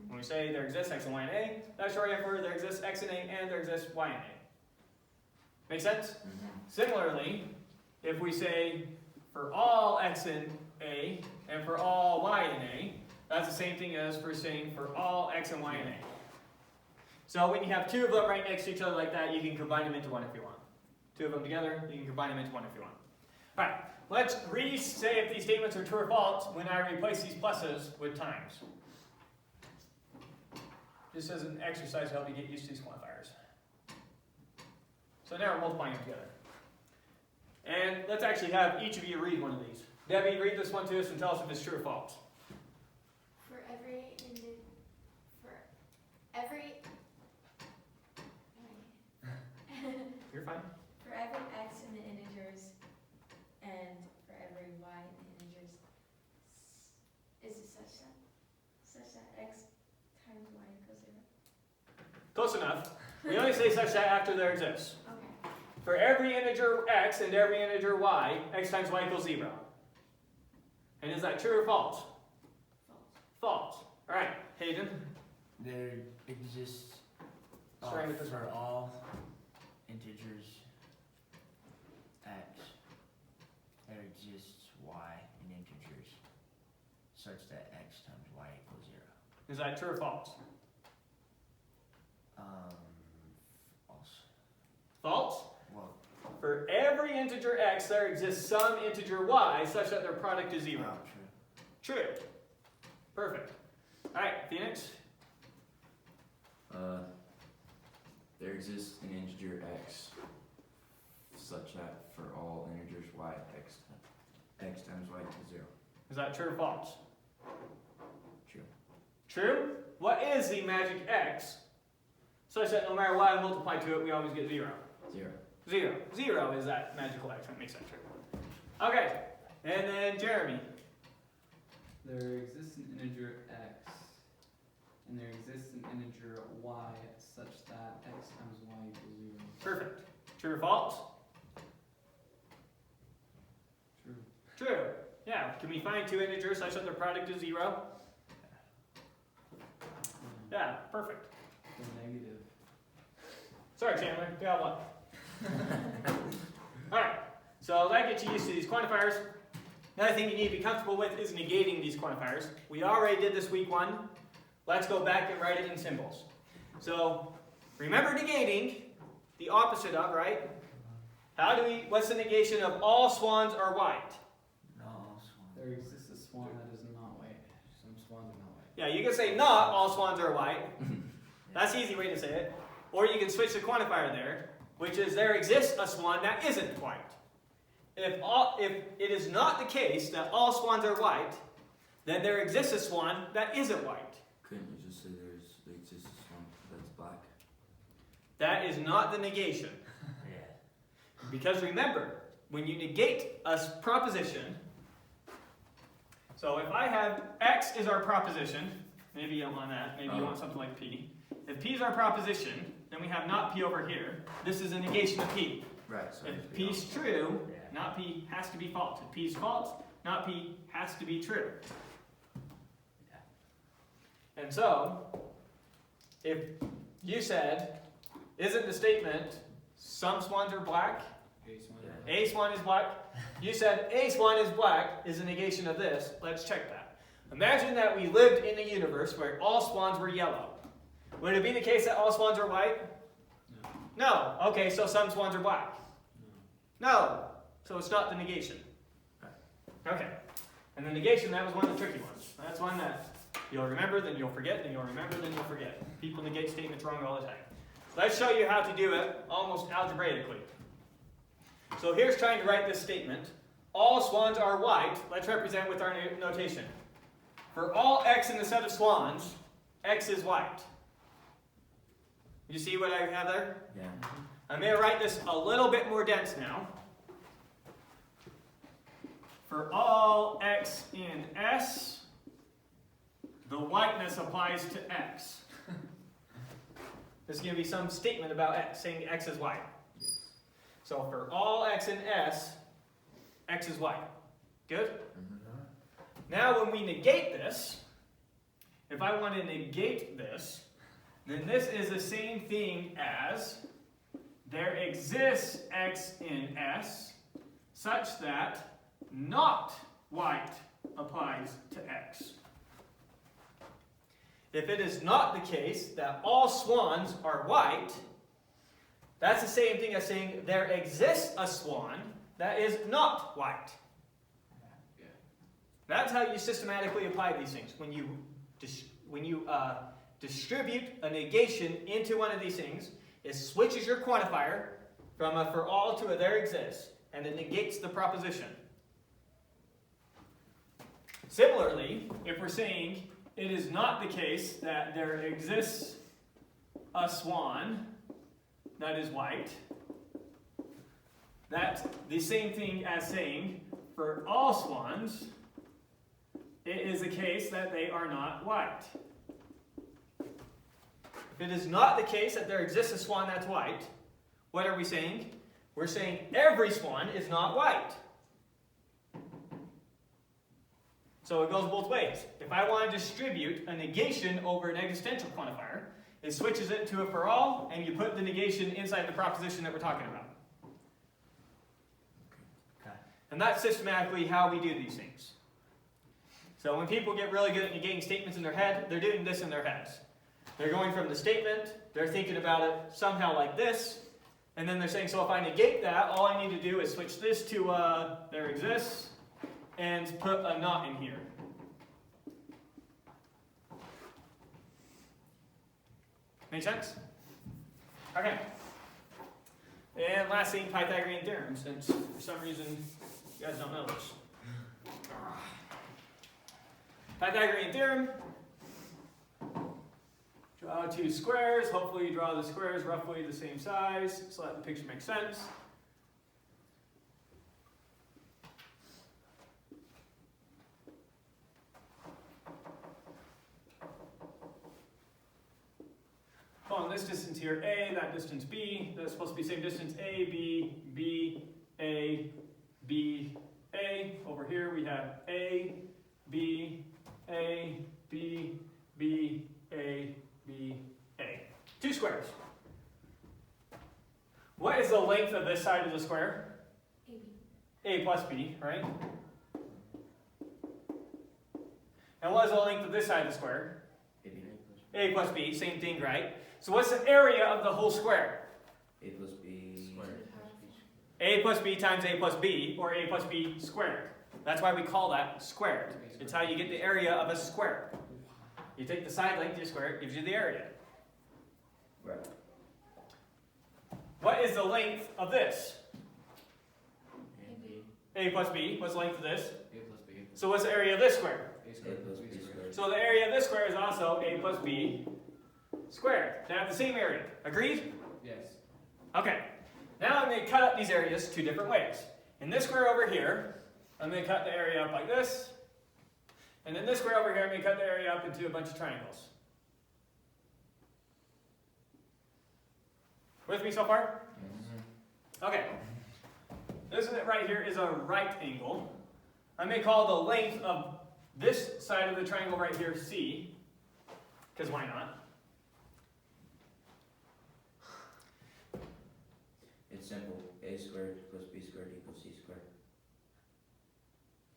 When we say there exists x and y in A, that's shorthand for there exists x in A and there exists y in A. Make sense? Similarly, if we say for all x in A and for all y in A, that's the same thing as for saying for all x and y in A. So when you have two of them right next to each other like that, you can combine them into one if you want. Two of them together, you can combine them into one if you want. All right, let's re-say if these statements are true or false when I replace these pluses with times. Just as an exercise to help you get used to these quantifiers. So now we're multiplying them together. And let's actually have each of you read one of these. Debbie, read this one to us and tell us if it's true or false. For every You're fine. for every x in the integers and for every y in the integers, is it such that x times y equals 0? Close enough. We only say such that after there exists. Okay. For every integer x and every integer y, x times y equals 0. And is that true or false? False. False. All right, Hayden. There exists Starting with this for one. all integers x, there exists y in integers such that x times y equals 0. Is that true or false? False. False. Well, For every integer x, there exists some integer y such that their product is 0. true. True. Perfect. All right, Phoenix. There exists an integer x such that for all integers y, x x times y equals 0. Is that true or false? True. True? What is the magic x such that no matter what I multiply to it, we always get 0? 0. 0. 0 is that magical x that makes that true. Okay, and then Jeremy. There exists an integer x, and there exists an integer y such that x times y equals 0. Perfect. True or false? True. True. Yeah, can we find two integers such that their product is 0? Yeah, perfect. The negative. Sorry, Chandler, you got one. Alright, so that gets you used to these quantifiers. Another thing you need to be comfortable with is negating these quantifiers. We already did this week 1. Let's go back and write it in symbols. So, remember negating, the opposite of, right? What's the negation of all swans are white? No, swan. There exists a swan that is not white. Some swans are not white. Yeah, you can say not all swans are white. That's the easy way to say it. Or you can switch the quantifier there, which is there exists a swan that isn't white. If it is not the case that all swans are white, then there exists a swan that isn't white. Couldn't you just say there exists a swan that's black? That is not the negation. Yeah. Because remember, when you negate a proposition, so if I have x is our proposition, maybe you don't want that, maybe you want something like p. If p is our proposition, then we have not p over here. This is a negation of p. Right, so If p is true, Yeah. not p has to be false. If p is false, not p has to be true. And so, if you said, isn't the statement, some swans are black, A swan. Yeah. a swan is black, you said a swan is black is a negation of this. Let's check that. Imagine that we lived in a universe where all swans were yellow. Would it be the case that all swans are white? No. No. Okay, so some swans are black. No. So it's not the negation. Okay. And the negation, that was one of the tricky ones. That's one that you'll remember, then you'll forget, then you'll remember, then you'll forget. People negate statements wrong all the time. Let's show you how to do it almost algebraically. So here's trying to write this statement. All swans are white. Let's represent with our notation. For all x in the set of swans, x is white. You see what I have there? Yeah. I'm going to write this a little bit more dense now. For all x in S, the whiteness applies to x. There's going to be some statement about x, saying x is white. Yes. So for all x in S, x is white. Good? Now when we negate this, if I want to negate this, then this is the same thing as there exists x in S such that not white applies to x. If it is not the case that all swans are white, that's the same thing as saying there exists a swan that is not white. Yeah. That's how you systematically apply these things. When you distribute a negation into one of these things, it switches your quantifier from a for all to a there exists, and it negates the proposition. Similarly, if we're saying it is not the case that there exists a swan that is white, that's the same thing as saying for all swans, it is the case that they are not white. If it is not the case that there exists a swan that's white, what are we saying? We're saying every swan is not white. So it goes both ways. If I want to distribute a negation over an existential quantifier, it switches it to a for all, and you put the negation inside the proposition that we're talking about. Okay. And that's systematically how we do these things. So when people get really good at negating statements in their head, they're doing this in their heads. They're going from the statement, they're thinking about it somehow like this, and then they're saying, so if I negate that, all I need to do is switch this to there exists, and put a not in here. Make sense? Okay. And last thing, Pythagorean theorem, since for some reason you guys don't know this. Pythagorean theorem. Draw two squares. Hopefully you draw the squares roughly the same size so that the picture makes sense. Calling this distance here A, that distance B. That's supposed to be same distance A, B, B, A, B, A. Over here we have A, B, A, B, B, A, B, A. Two squares. What is the length of this side of the square? AB. A plus B, right? And what is the length of this side of the square? A plus B, same thing, right? So what's the area of the whole square? A plus B. A plus B times A plus B, or A plus B squared. That's why we call that squared. It's how you get the area of a square. You take the side length, you square it, gives you the area. Right. What is the length of this? AB. A plus B. What's the length of this? A plus B. So what's the area of this square? A squared plus B squared. So the area of this square is also A plus B squared. They have the same area. Agreed? Yes. Okay. Now I'm going to cut up these areas two different ways. In this square over here, I'm going to cut the area up like this. And in this square over here, I'm going to cut the area up into a bunch of triangles. With me so far? Okay. This right here is a right angle. I may call the length of this side of the triangle right here C, because why not? It's simple. A squared plus B squared equals C squared.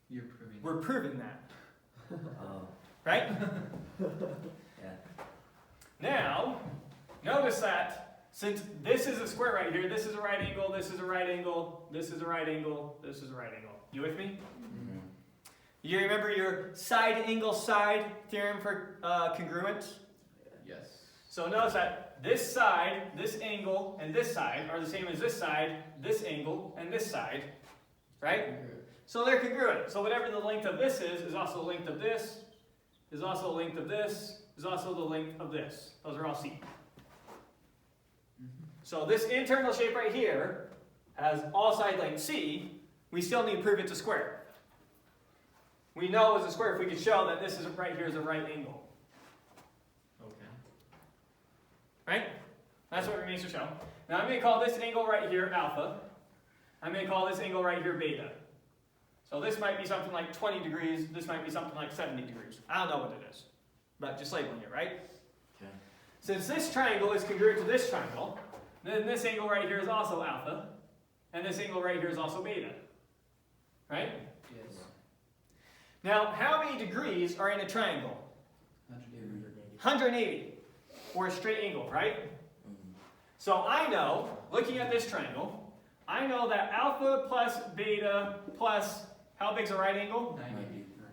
You're proving. We're proving that, Oh, right? yeah. Now, notice that since this is a square right here, this is a right angle, this is a right angle, this is a right angle, this is a right angle. You with me? Mm-hmm. You remember your side angle side theorem for congruence? Yes. So notice that this side, this angle, and this side are the same as this side, this angle, and this side, right? So they're congruent. So whatever the length of this is also the length of this, is also the length of this, is also the length of this. Those are all C. So this internal shape right here has all side length C. We still need to prove it's a square. We know it's a square if we can show that this is right here is a right angle. Okay. Right? That's what remains to show. Now I'm going to call this angle right here alpha. I'm going to call this angle right here beta. So this might be something like 20 degrees. This might be something like 70 degrees. I don't know what it is. But just labeling it, right? Okay. Since this triangle is congruent to this triangle, then this angle right here is also alpha. And this angle right here is also beta. Right? Yes. Now, how many degrees are in a triangle? 180. Or a straight angle, right? Mm-hmm. So I know, looking at this triangle, I know that alpha plus beta plus, how big's a right angle?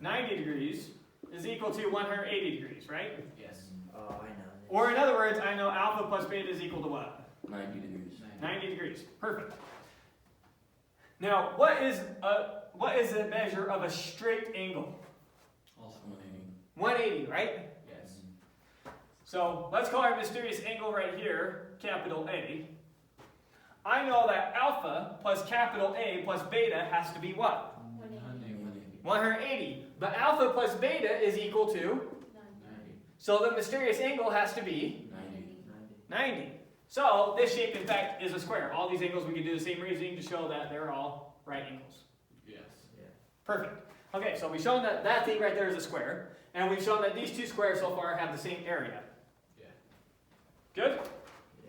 90 degrees is equal to 180 degrees, right? Yes. Oh, I know. Or in other words, I know alpha plus beta is equal to what? 90 degrees. 90 degrees. Perfect. Now, what is the measure of a straight angle? Also 180, right? Yes. So let's call our mysterious angle right here capital A. I know that alpha plus capital A plus beta has to be what? 180. But alpha plus beta is equal to? 90. So the mysterious angle has to be 90. So this shape, in fact, is a square. All these angles, we can do the same reasoning to show that they're all right angles. Yes. Perfect. Okay, so we've shown that that thing right there is a square. And we've shown that these two squares so far have the same area. Yeah. Good?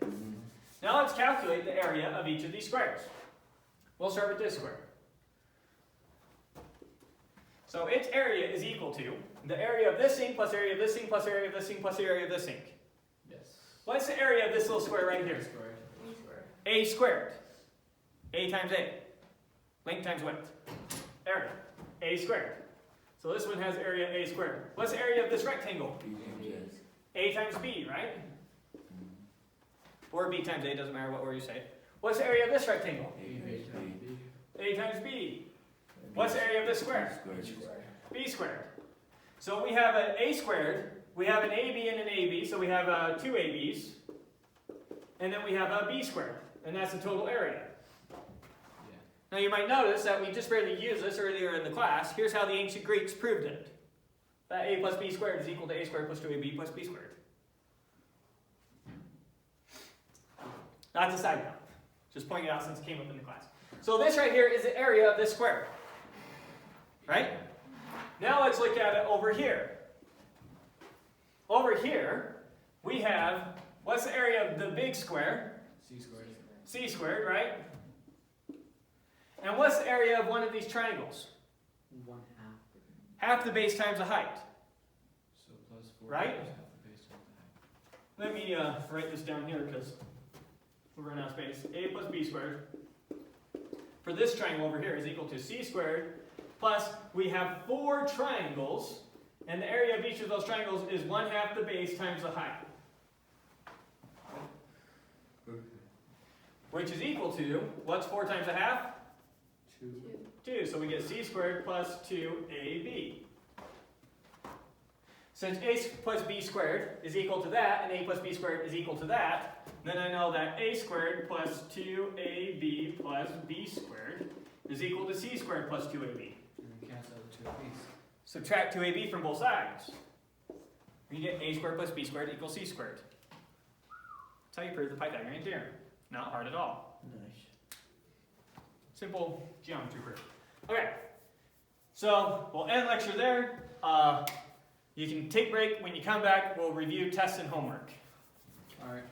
Mm-hmm. Now let's calculate the area of each of these squares. We'll start with this square. So its area is equal to the area of this thing plus area of this thing plus area of this thing plus area of this thing. Yes. What's the area of this little square right here? Squared. A squared. A times A. Length times width. Area. A squared. So this one has area A squared. What's the area of this rectangle? A times B, right? Or B times A, doesn't matter what order you say. What's the area of this rectangle? A times B. What's the area of this square? B squared. So we have an a squared, we have an ab and an ab, so we have two ab's, and then we have a b squared, and that's the total area. Yeah. Now you might notice that we just barely used this earlier in the class. Here's how the ancient Greeks proved it. That a plus b squared is equal to a squared plus 2ab plus b squared. That's a side note. Just pointing it out since it came up in the class. So this right here is the area of this square. Right? Now let's look at it over here. Over here, we have, what's the area of the big square? C squared. C squared, right? And what's the area of one of these triangles? 1/2. Half the base times the height. So plus 4 Right? times half the base times the height. Let me write this down here because we're running out of space. A plus b squared for this triangle over here is equal to c squared plus we have 4 triangles and the area of each of those triangles is 1/2 the base times the height. Which is equal to, what's 4 times a half? 2. 2. So we get c squared plus 2ab. Since a plus b squared is equal to that, and a plus b squared is equal to that, then I know that a squared plus 2ab plus b squared is equal to c squared plus 2ab. And then cancel out the 2 apiece. Subtract 2ab from both sides. You get a squared plus b squared equals c squared. That's how you prove the Pythagorean theorem. Not hard at all. Nice. Simple geometry proof. Okay, so we'll end lecture there. You can take a break. When you come back, we'll review tests and homework. Alright.